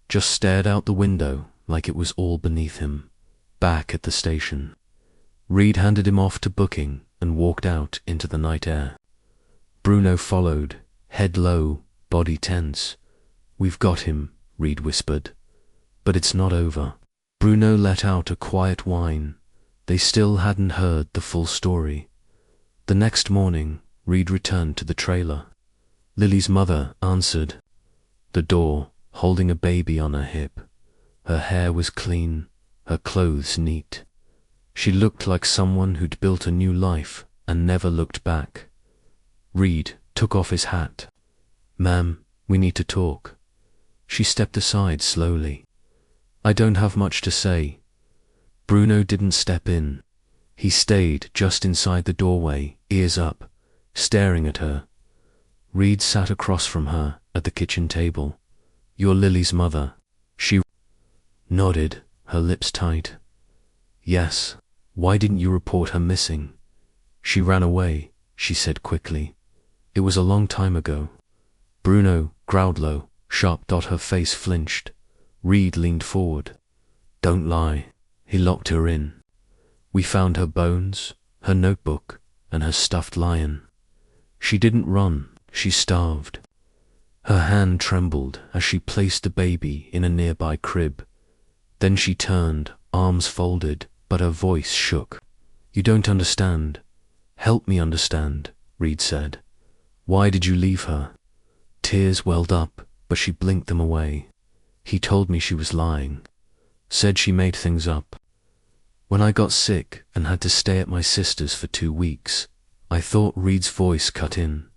just stared out the window like it was all beneath him. Back at the station, Reid handed him off to booking and walked out into the night air. Bruno followed, head low, body tense. We've got him, Reid whispered. But it's not over. Bruno let out a quiet whine. They still hadn't heard the full story. The next morning, Reid returned to the trailer. Lily's mother answered the door, holding a baby on her hip. Her hair was clean, her clothes neat. She looked like someone who'd built a new life and never looked back. Reid took off his hat. Ma'am, we need to talk. She stepped aside slowly. I don't have much to say. Bruno didn't step in. He stayed just inside the doorway, ears up, staring at her. Reid sat across from her at the kitchen table. "You're Lily's mother." She nodded, her lips tight. "Yes. Why didn't you report her missing?" "She ran away," she said quickly. "It was a long time ago." Bruno growled low, sharp. Her face flinched. Reid leaned forward. "Don't lie." He locked her in. "We found her bones, her notebook, and her stuffed lion. She didn't run, she starved." Her hand trembled as she placed the baby in a nearby crib. Then she turned, arms folded, but her voice shook. "You don't understand. Help me understand," Reid said. "Why did you leave her?" Tears welled up, but she blinked them away. "He told me she was lying. Said she made things up. When I got sick and had to stay at my sister's for 2 weeks, I thought." Reid's voice cut in.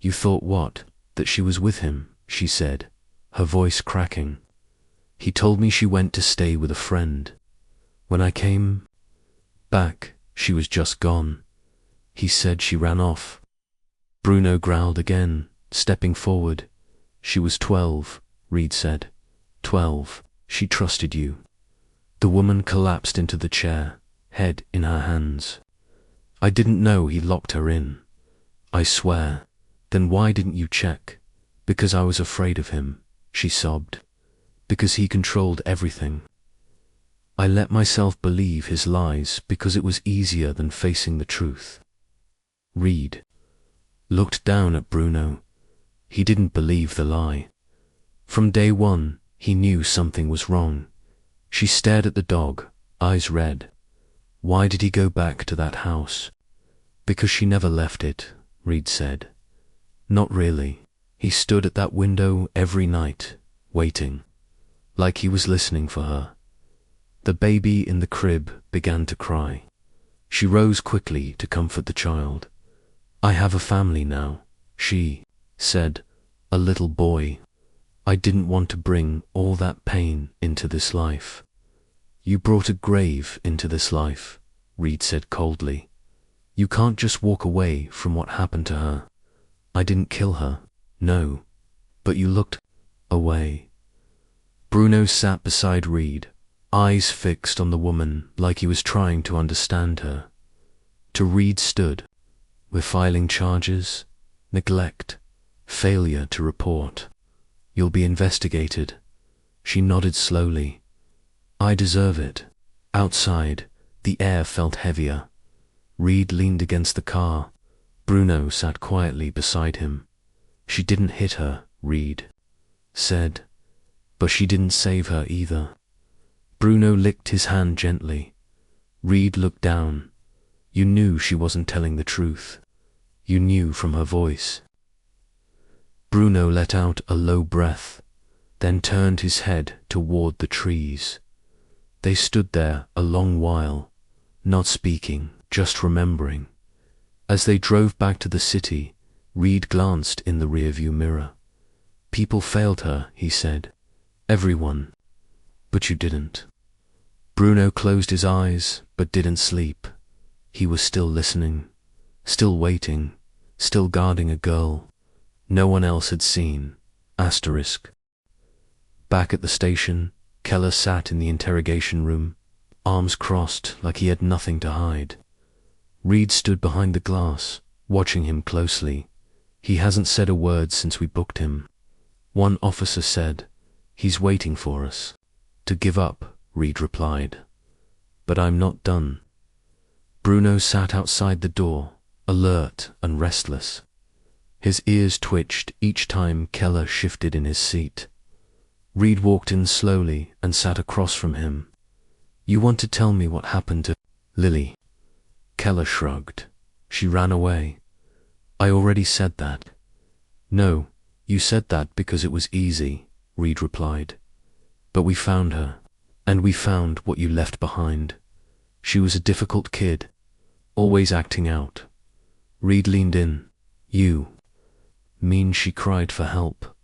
"You thought what? That she was with him," she said, her voice cracking. "He told me she went to stay with a friend. When I came back, she was just gone. He said she ran off." Bruno growled again, stepping forward. "She was 12, Reid said. 12. She trusted you." The woman collapsed into the chair, head in her hands. "I didn't know he locked her in. I swear." "Then why didn't you check?" "Because I was afraid of him," she sobbed. "Because he controlled everything. I let myself believe his lies because it was easier than facing the truth." Reid looked down at Bruno. He didn't believe the lie. From day one, he knew something was wrong. She stared at the dog, eyes red. Why did he go back to that house? "Because she never left it," Reid said. "Not really. He stood at that window every night, waiting, like he was listening for her." The baby in the crib began to cry. She rose quickly to comfort the child. "I have a family now," she said, "a little boy. I didn't want to bring all that pain into this life." "You brought a grave into this life," Reid said coldly. "You can't just walk away from what happened to her." "I didn't kill her, no. But you looked away." Bruno sat beside Reid, eyes fixed on the woman like he was trying to understand her. To Reid stood, "We're filing charges, neglect, failure to report. You'll be investigated." She nodded slowly. "I deserve it." Outside, the air felt heavier. Reid leaned against the car. Bruno sat quietly beside him. "She didn't hit her," Reid said. "But she didn't save her either." Bruno licked his hand gently. Reid looked down. "You knew she wasn't telling the truth. You knew from her voice." Bruno let out a low breath, then turned his head toward the trees. They stood there a long while, not speaking, just remembering. As they drove back to the city, Reid glanced in the rearview mirror. "People failed her," he said. "Everyone. But you didn't." Bruno closed his eyes, but didn't sleep. He was still listening, still waiting, still guarding a girl no one else had seen. Asterisk. Back at the station, Keller sat in the interrogation room, arms crossed like he had nothing to hide. Reid stood behind the glass, watching him closely. "He hasn't said a word since we booked him." One officer said, "He's waiting for us." "To give up," Reid replied. "But I'm not done." Bruno sat outside the door, alert and restless. His ears twitched each time Keller shifted in his seat. Reid walked in slowly and sat across from him. "You want to tell me what happened to Lily?" Keller shrugged. "She ran away." "I already said that." "No, you said that because it was easy," Reid replied. "But we found her, and we found what you left behind. She was a difficult kid, always acting out." Reid leaned in. "You mean she cried for help?"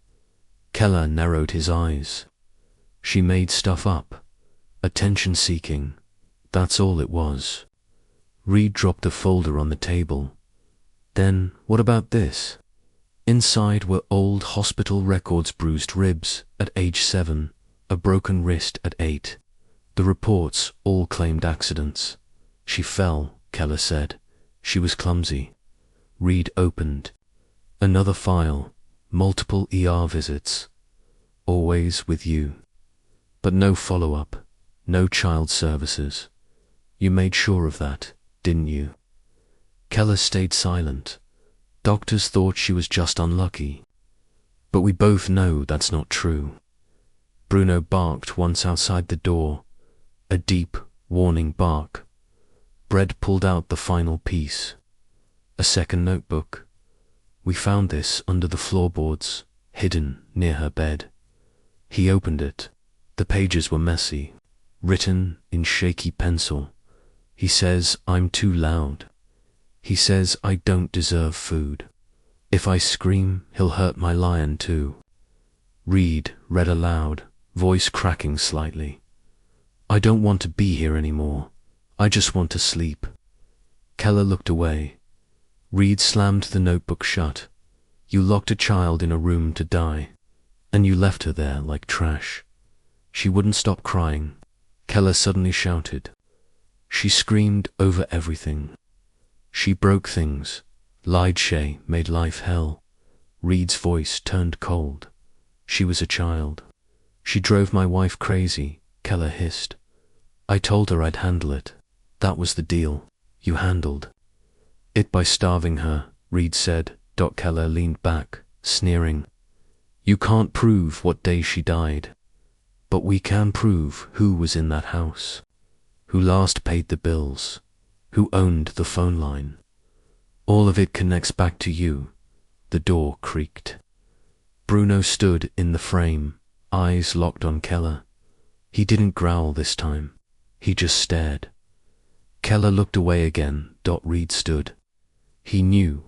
Keller narrowed his eyes. "She made stuff up. Attention-seeking. That's all it was." Reid dropped a folder on the table. Then, what about this? Inside were old hospital records, bruised ribs at age 7, a broken wrist at 8. The reports all claimed accidents. She fell, Keller said. She was clumsy. Reid opened. Another file, multiple ER visits. Always with you. But no follow-up, no child services. You made sure of that, didn't you? Keller stayed silent. Doctors thought she was just unlucky. But we both know that's not true. Bruno barked once outside the door, a deep, warning bark. Brett pulled out the final piece. A second notebook. We found this under the floorboards, hidden near her bed. He opened it. The pages were messy, written in shaky pencil. He says I'm too loud. He says I don't deserve food. If I scream, he'll hurt my lion too. Reid read aloud, voice cracking slightly. I don't want to be here anymore. I just want to sleep. Keller looked away. Reid slammed the notebook shut. You locked a child in a room to die, and you left her there like trash. She wouldn't stop crying. Keller suddenly shouted. She screamed over everything. She broke things, lied, she made life hell. Reid's voice turned cold. She was a child. She drove my wife crazy, Keller hissed. I told her I'd handle it. That was the deal. You handled it by starving her, Reid said. Keller leaned back, sneering. You can't prove what day she died. But we can prove who was in that house, who last paid the bills, who owned the phone line. All of it connects back to you. The door creaked. Bruno stood in the frame, eyes locked on Keller. He didn't growl this time. He just stared. Keller looked away again. Reid stood. He knew.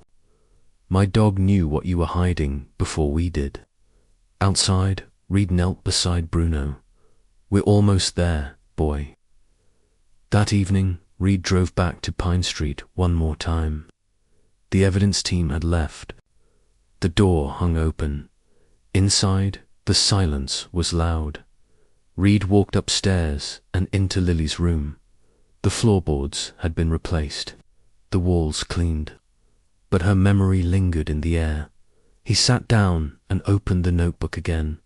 My dog knew what you were hiding before we did. Outside, Reid knelt beside Bruno. We're almost there, boy. That evening, Reid drove back to Pine Street one more time. The evidence team had left. The door hung open. Inside, the silence was loud. Reid walked upstairs and into Lily's room. The floorboards had been replaced, the walls cleaned, but her memory lingered in the air. He sat down and opened the notebook again.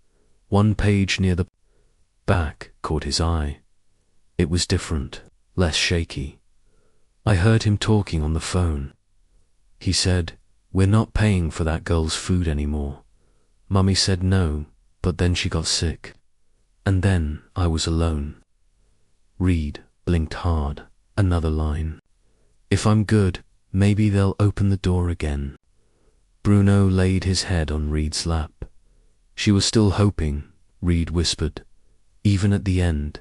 One page near the back caught his eye. It was different, less shaky. I heard him talking on the phone. He said, "We're not paying for that girl's food anymore. Mummy said no, but then she got sick. And then I was alone." Reid blinked hard. Another line. "If I'm good, maybe they'll open the door again." Bruno laid his head on Reid's lap. "She was still hoping," Reid whispered, "even at the end."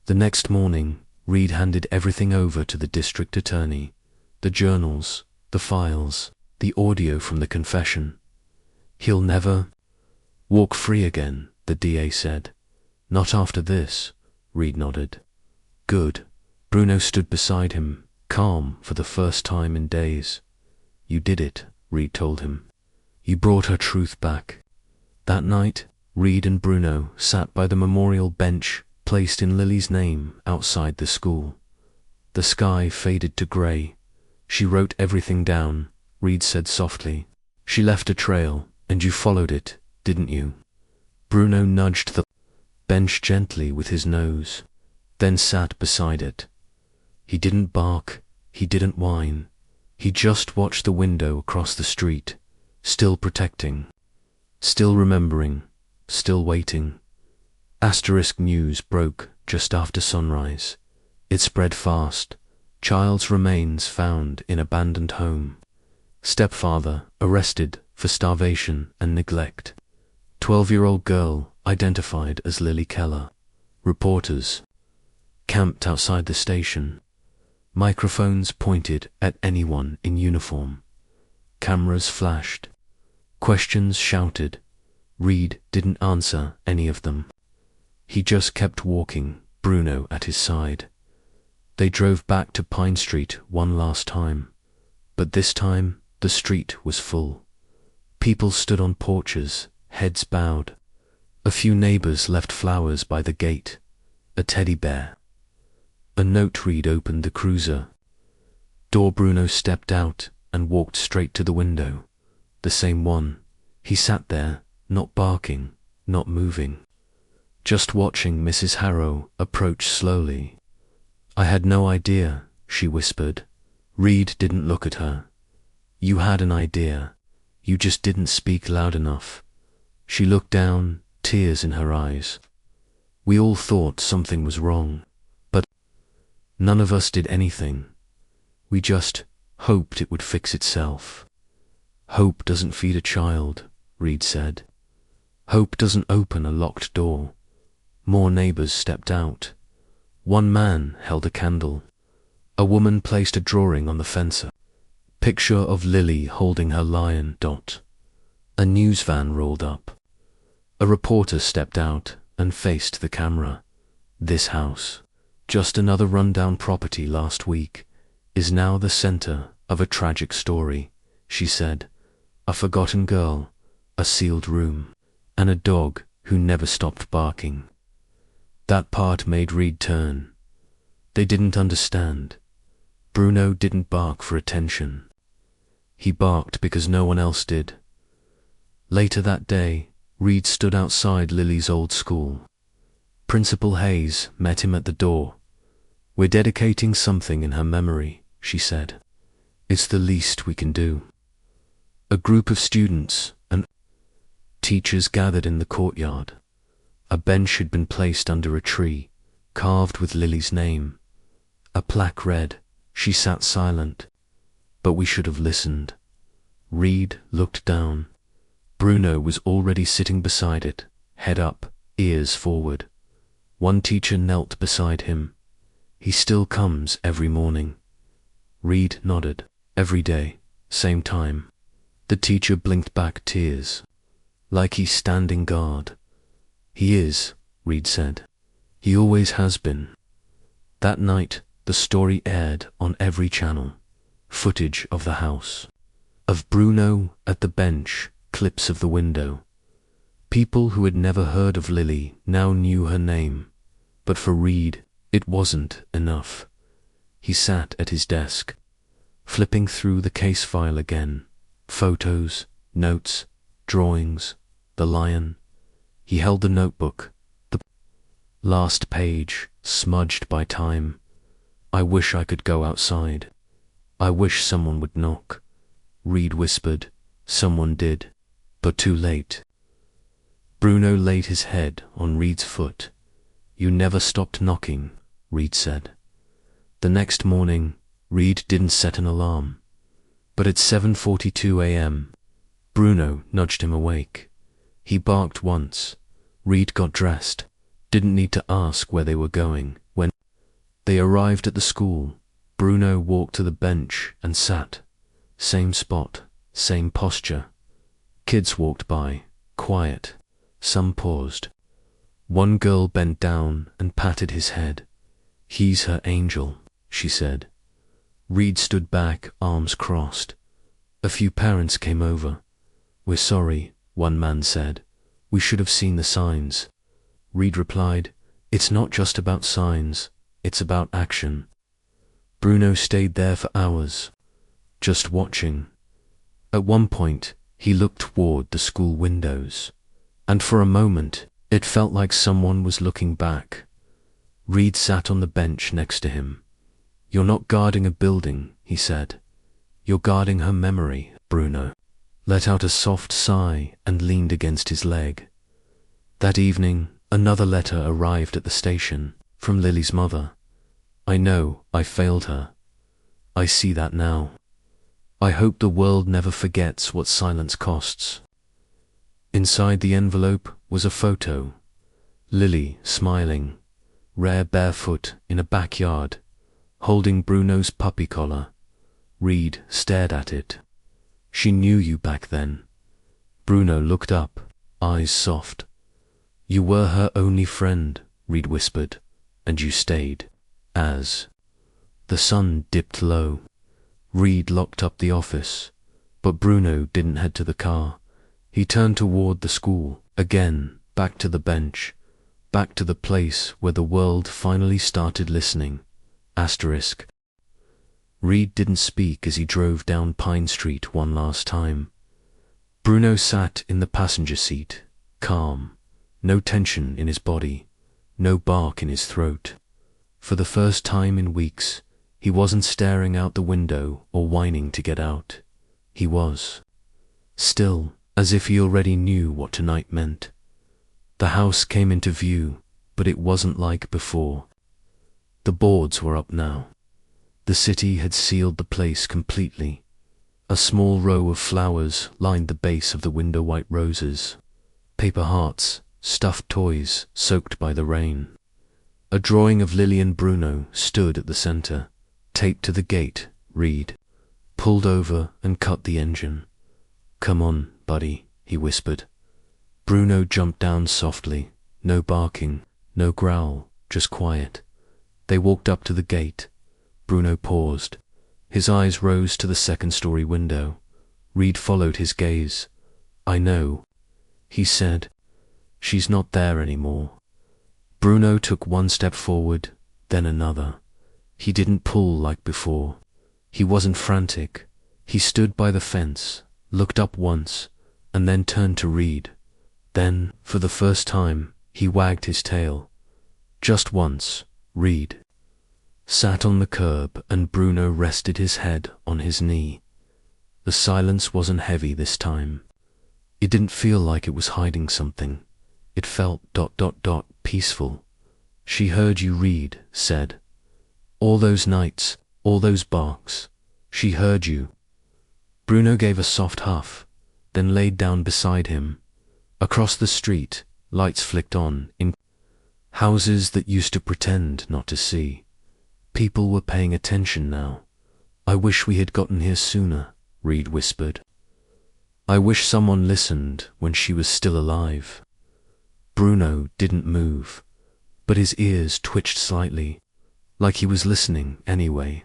The next morning, Reid handed everything over to the district attorney. The journals, the files, the audio from the confession. "He'll never walk free again," the DA said. "Not after this," Reid nodded. "Good." Bruno stood beside him, calm for the first time in days. "You did it," Reid told him. "You brought her truth back." That night, Reid and Bruno sat by the memorial bench placed in Lily's name outside the school. The sky faded to grey. "She wrote everything down," Reid said softly. "She left a trail, and you followed it, didn't you?" Bruno nudged the bench gently with his nose, then sat beside it. He didn't bark, he didn't whine. He just watched the window across the street, still protecting, still remembering, still waiting. Asterisk news broke just after sunrise. It spread fast. Child's remains found in abandoned home. Stepfather arrested for starvation and neglect. 12-year-old girl identified as Lily Keller. Reporters camped outside the station. Microphones pointed at anyone in uniform. Cameras flashed. Questions shouted. Reid didn't answer any of them. He just kept walking, Bruno at his side. They drove back to Pine Street one last time, but this time The street was full. People stood on porches, heads bowed. A few neighbors left flowers by the gate, a teddy bear. A note Reid opened the cruiser door. Bruno stepped out and walked straight to the window. The same one. He sat there, not barking, not moving, just watching Mrs. Harrow approach slowly. "I had no idea," she whispered. Reid didn't look at her. "You had an idea. You just didn't speak loud enough." She looked down, tears in her eyes. "We all thought something was wrong, but none of us did anything. We just hoped it would fix itself." "Hope doesn't feed a child," Reid said. "Hope doesn't open a locked door." More neighbors stepped out. One man held a candle. A woman placed a drawing on the fence. Picture of Lily holding her lion. A news van rolled up. A reporter stepped out and faced the camera. "This house, just another rundown property last week, is now the center of a tragic story," she said. "A forgotten girl, a sealed room, and a dog who never stopped barking." That part made Reid turn. They didn't understand. Bruno didn't bark for attention. He barked because no one else did. Later that day, Reid stood outside Lily's old school. Principal Hayes met him at the door. "We're dedicating something in her memory," she said. "It's the least we can do." A group of students and teachers gathered in the courtyard. A bench had been placed under a tree, carved with Lily's name. A plaque read, "She sat silent, but we should have listened." Reid looked down. Bruno was already sitting beside it, head up, ears forward. One teacher knelt beside him. "He still comes every morning." Reid nodded. "Every day, same time." The teacher blinked back tears. "Like he's standing guard." "He is," Reid said. "He always has been." That night, the story aired on every channel. Footage of the house, of Bruno at the bench, clips of the window. People who had never heard of Lily now knew her name. But for Reid, it wasn't enough. He sat at his desk, flipping through the case file again. Photos, notes, drawings, the lion. He held the notebook, the last page, smudged by time. "I wish I could go outside. I wish someone would knock." Reid whispered. Someone did, but too late. Bruno laid his head on Reid's foot. "You never stopped knocking," Reid said. The next morning, Reid didn't set an alarm. But at 7:42 a.m., Bruno nudged him awake. He barked once. Reid got dressed, didn't need to ask where they were going. When they arrived at the school, Bruno walked to the bench and sat. Same spot, same posture. Kids walked by, quiet. Some paused. One girl bent down and patted his head. "He's her angel," she said. Reid stood back, arms crossed. A few parents came over. "We're sorry," one man said. "We should have seen the signs." Reid replied, "It's not just about signs, it's about action." Bruno stayed there for hours, just watching. At one point, he looked toward the school windows, and for a moment, it felt like someone was looking back. Reid sat on the bench next to him. "You're not guarding a building," he said. "You're guarding her memory." Bruno let out a soft sigh and leaned against his leg. That evening, another letter arrived at the station, from Lily's mother. "I know I failed her. I see that now. I hope the world never forgets what silence costs." Inside the envelope was a photo. Lily smiling, rare barefoot in a backyard, holding Bruno's puppy collar. Reid stared at it. "She knew you back then." Bruno looked up, eyes soft. "You were her only friend," Reid whispered, "and you stayed." As the sun dipped low, Reid locked up the office. But Bruno didn't head to the car. He turned toward the school, again, back to the bench, back to the place where the world finally started listening. Asterisk. Reid didn't speak as he drove down Pine Street one last time. Bruno sat in the passenger seat, calm, no tension in his body, no bark in his throat. For the first time in weeks, he wasn't staring out the window or whining to get out. He was still, as if he already knew what tonight meant. The house came into view, but it wasn't like before. The boards were up now. The city had sealed the place completely. A small row of flowers lined the base of the window-white roses. Paper hearts, stuffed toys soaked by the rain. A drawing of Lily and Bruno stood at the center, taped to the gate. Reid pulled over and cut the engine. "Come on, buddy," he whispered. Bruno jumped down softly. No barking, no growl, just quiet. They walked up to the gate. Bruno paused. His eyes rose to the second-story window. Reid followed his gaze. "I know," he said. "She's not there anymore." Bruno took one step forward, then another. He didn't pull like before. He wasn't frantic. He stood by the fence, looked up once, and then turned to Reid. Then, for the first time, he wagged his tail. Just once. Reid sat on the curb and Bruno rested his head on his knee. The silence wasn't heavy this time. It didn't feel like it was hiding something. It felt ... peaceful. "She heard you," Reid said. "All those nights, all those barks. She heard you." Bruno gave a soft huff, then laid down beside him. Across the street, lights flicked on, in houses that used to pretend not to see. People were paying attention now. "I wish we had gotten here sooner," Reid whispered. "I wish someone listened when she was still alive." Bruno didn't move, but his ears twitched slightly, like he was listening anyway.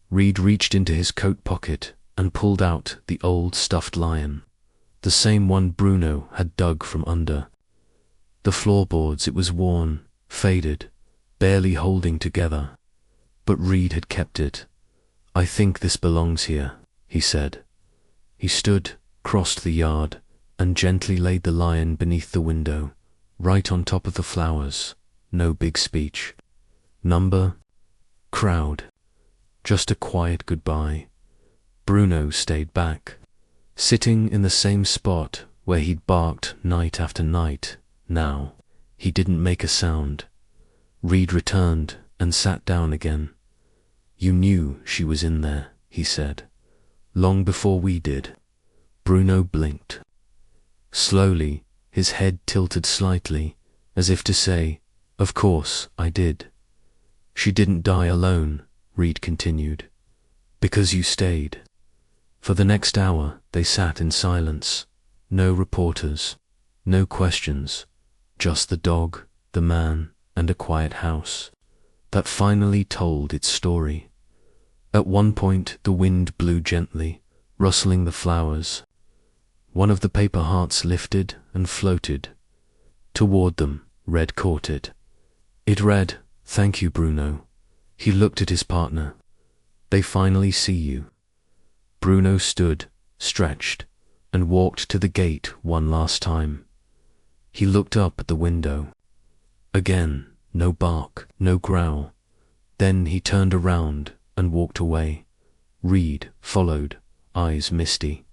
Reid reached into his coat pocket and pulled out the old stuffed lion, the same one Bruno had dug from under. The floorboards, it was worn, faded, barely holding together. But Reid had kept it. "I think this belongs here," he said. He stood, crossed the yard, and gently laid the lion beneath the window, right on top of the flowers. No big speech. Number? Crowd. Just a quiet goodbye. Bruno stayed back, sitting in the same spot where he'd barked night after night. Now, he didn't make a sound. Reid returned and sat down again. "You knew she was in there," he said. "Long before we did." Bruno blinked. Slowly, his head tilted slightly, as if to say, "Of course I did." "She didn't die alone," Reid continued, "because you stayed." For the next hour, they sat in silence. No reporters, no questions, just the dog, the man, and a quiet house that finally told its story. At one point, the wind blew gently, rustling the flowers. One of the paper hearts lifted and floated. Toward them, Reid caught it. It read, "Thank you, Bruno." He looked at his partner. "They finally see you." Bruno stood, stretched, and walked to the gate one last time. He looked up at the window. Again, no bark, no growl. Then he turned around and walked away. Reid followed, eyes misty.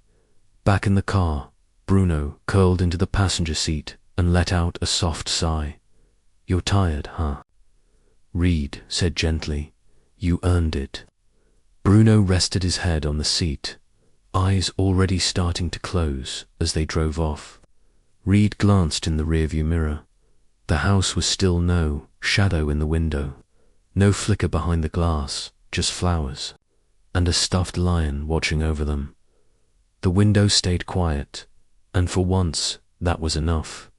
Back in the car, Bruno curled into the passenger seat and let out a soft sigh. "You're tired, huh?" Reid said gently, "You earned it." Bruno rested his head on the seat, eyes already starting to close as they drove off. Reid glanced in the rearview mirror. The house was still, no shadow in the window, no flicker behind the glass, just flowers, and a stuffed lion watching over them. The window stayed quiet, and for once that was enough.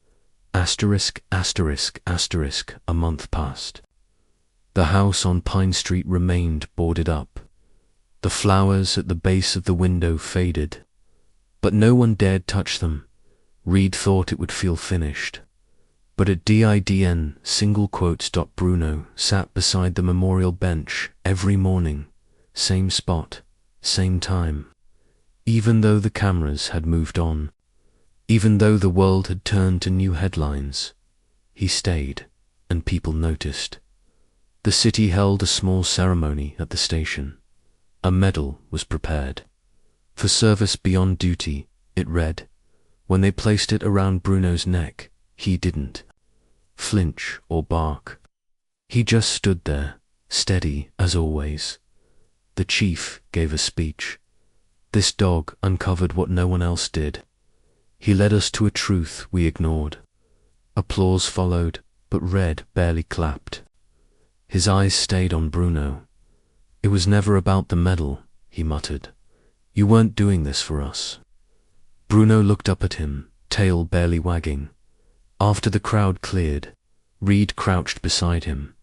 Asterisk, asterisk, asterisk, a month passed. The house on Pine Street remained boarded up. The flowers at the base of the window faded, but no one dared touch them. Reid thought it would feel finished. But at DIDN single quotes. Bruno sat beside the memorial bench every morning, same spot, same time. Even though the cameras had moved on, even though the world had turned to new headlines, he stayed, and people noticed. The city held a small ceremony at the station. A medal was prepared. For service beyond duty, it read. When they placed it around Bruno's neck, he didn't flinch or bark. He just stood there, steady as always. The chief gave a speech. This dog uncovered what no one else did. He led us to a truth we ignored. Applause followed, but Reid barely clapped. His eyes stayed on Bruno. It was never about the medal, he muttered. You weren't doing this for us. Bruno looked up at him, tail barely wagging. After the crowd cleared, Reid crouched beside him.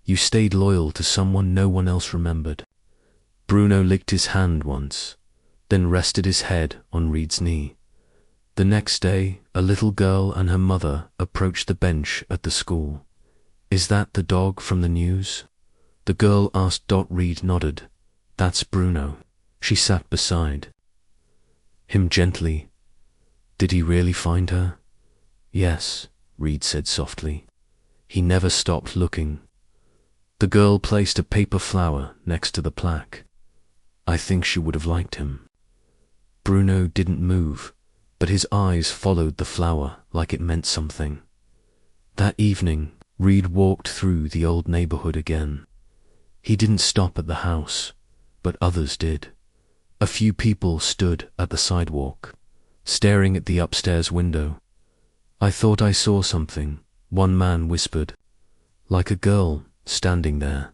You stayed loyal to someone no one else remembered. Bruno licked his hand once, then rested his head on Reid's knee. The next day, a little girl and her mother approached the bench at the school. Is that the dog from the news? The girl asked. Reid nodded. That's Bruno. She sat beside him gently. Did he really find her? Yes, Reid said softly. He never stopped looking. The girl placed a paper flower next to the plaque. I think she would have liked him. Bruno didn't move, but his eyes followed the flower like it meant something. That evening, Reid walked through the old neighborhood again. He didn't stop at the house, but others did. A few people stood at the sidewalk, staring at the upstairs window. I thought I saw something, one man whispered. Like a girl standing there.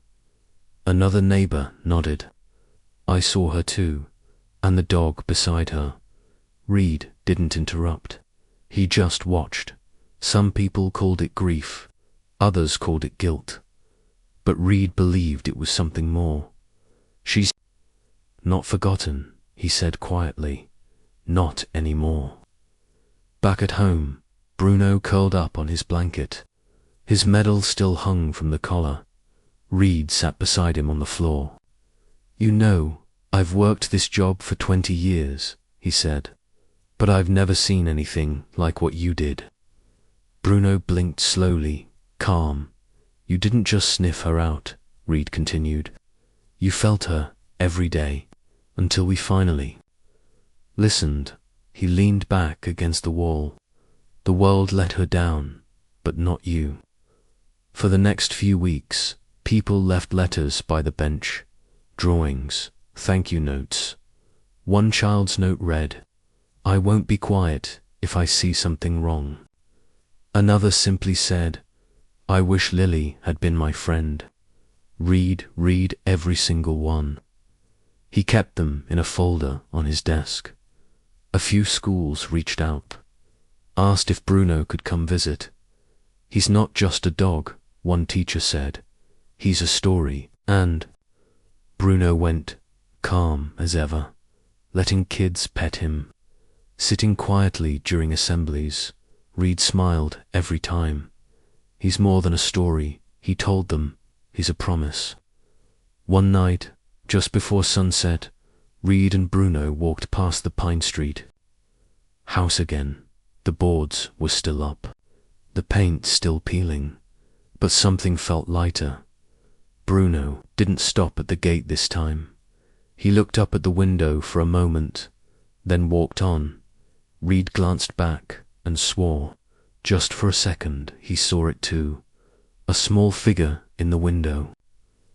Another neighbor nodded. I saw her too, and the dog beside her. Reid didn't interrupt. He just watched. Some people called it grief, others called it guilt. But Reid believed it was something more. She's not forgotten, he said quietly. Not anymore. Back at home, Bruno curled up on his blanket. His medal still hung from the collar. Reid sat beside him on the floor. You know, I've worked this job for 20 years, he said, but I've never seen anything like what you did. Bruno blinked slowly, calm. You didn't just sniff her out, Reid continued. You felt her every day, until we finally listened. He leaned back against the wall. The world let her down, but not you. For the next few weeks, people left letters by the bench, drawings, thank you notes. One child's note read, I won't be quiet if I see something wrong. Another simply said, I wish Lily had been my friend. Reid every single one. He kept them in a folder on his desk. A few schools reached out, asked if Bruno could come visit. He's not just a dog, one teacher said. He's a story. And Bruno went, calm as ever, letting kids pet him. Sitting quietly during assemblies, Reid smiled every time. He's more than a story, he told them. He's a promise. One night, just before sunset, Reid and Bruno walked past the Pine Street house again. The boards were still up, the paint still peeling, but something felt lighter. Bruno didn't stop at the gate this time. He looked up at the window for a moment, then walked on. Reid glanced back and swore. Just for a second he saw it too. A small figure in the window,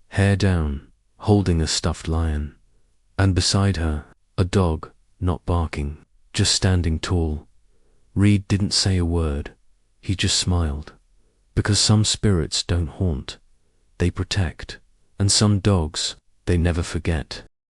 hair down, holding a stuffed lion. And beside her, a dog, not barking, just standing tall. Reid didn't say a word. He just smiled. Because some spirits don't haunt, they protect. And some dogs, they never forget.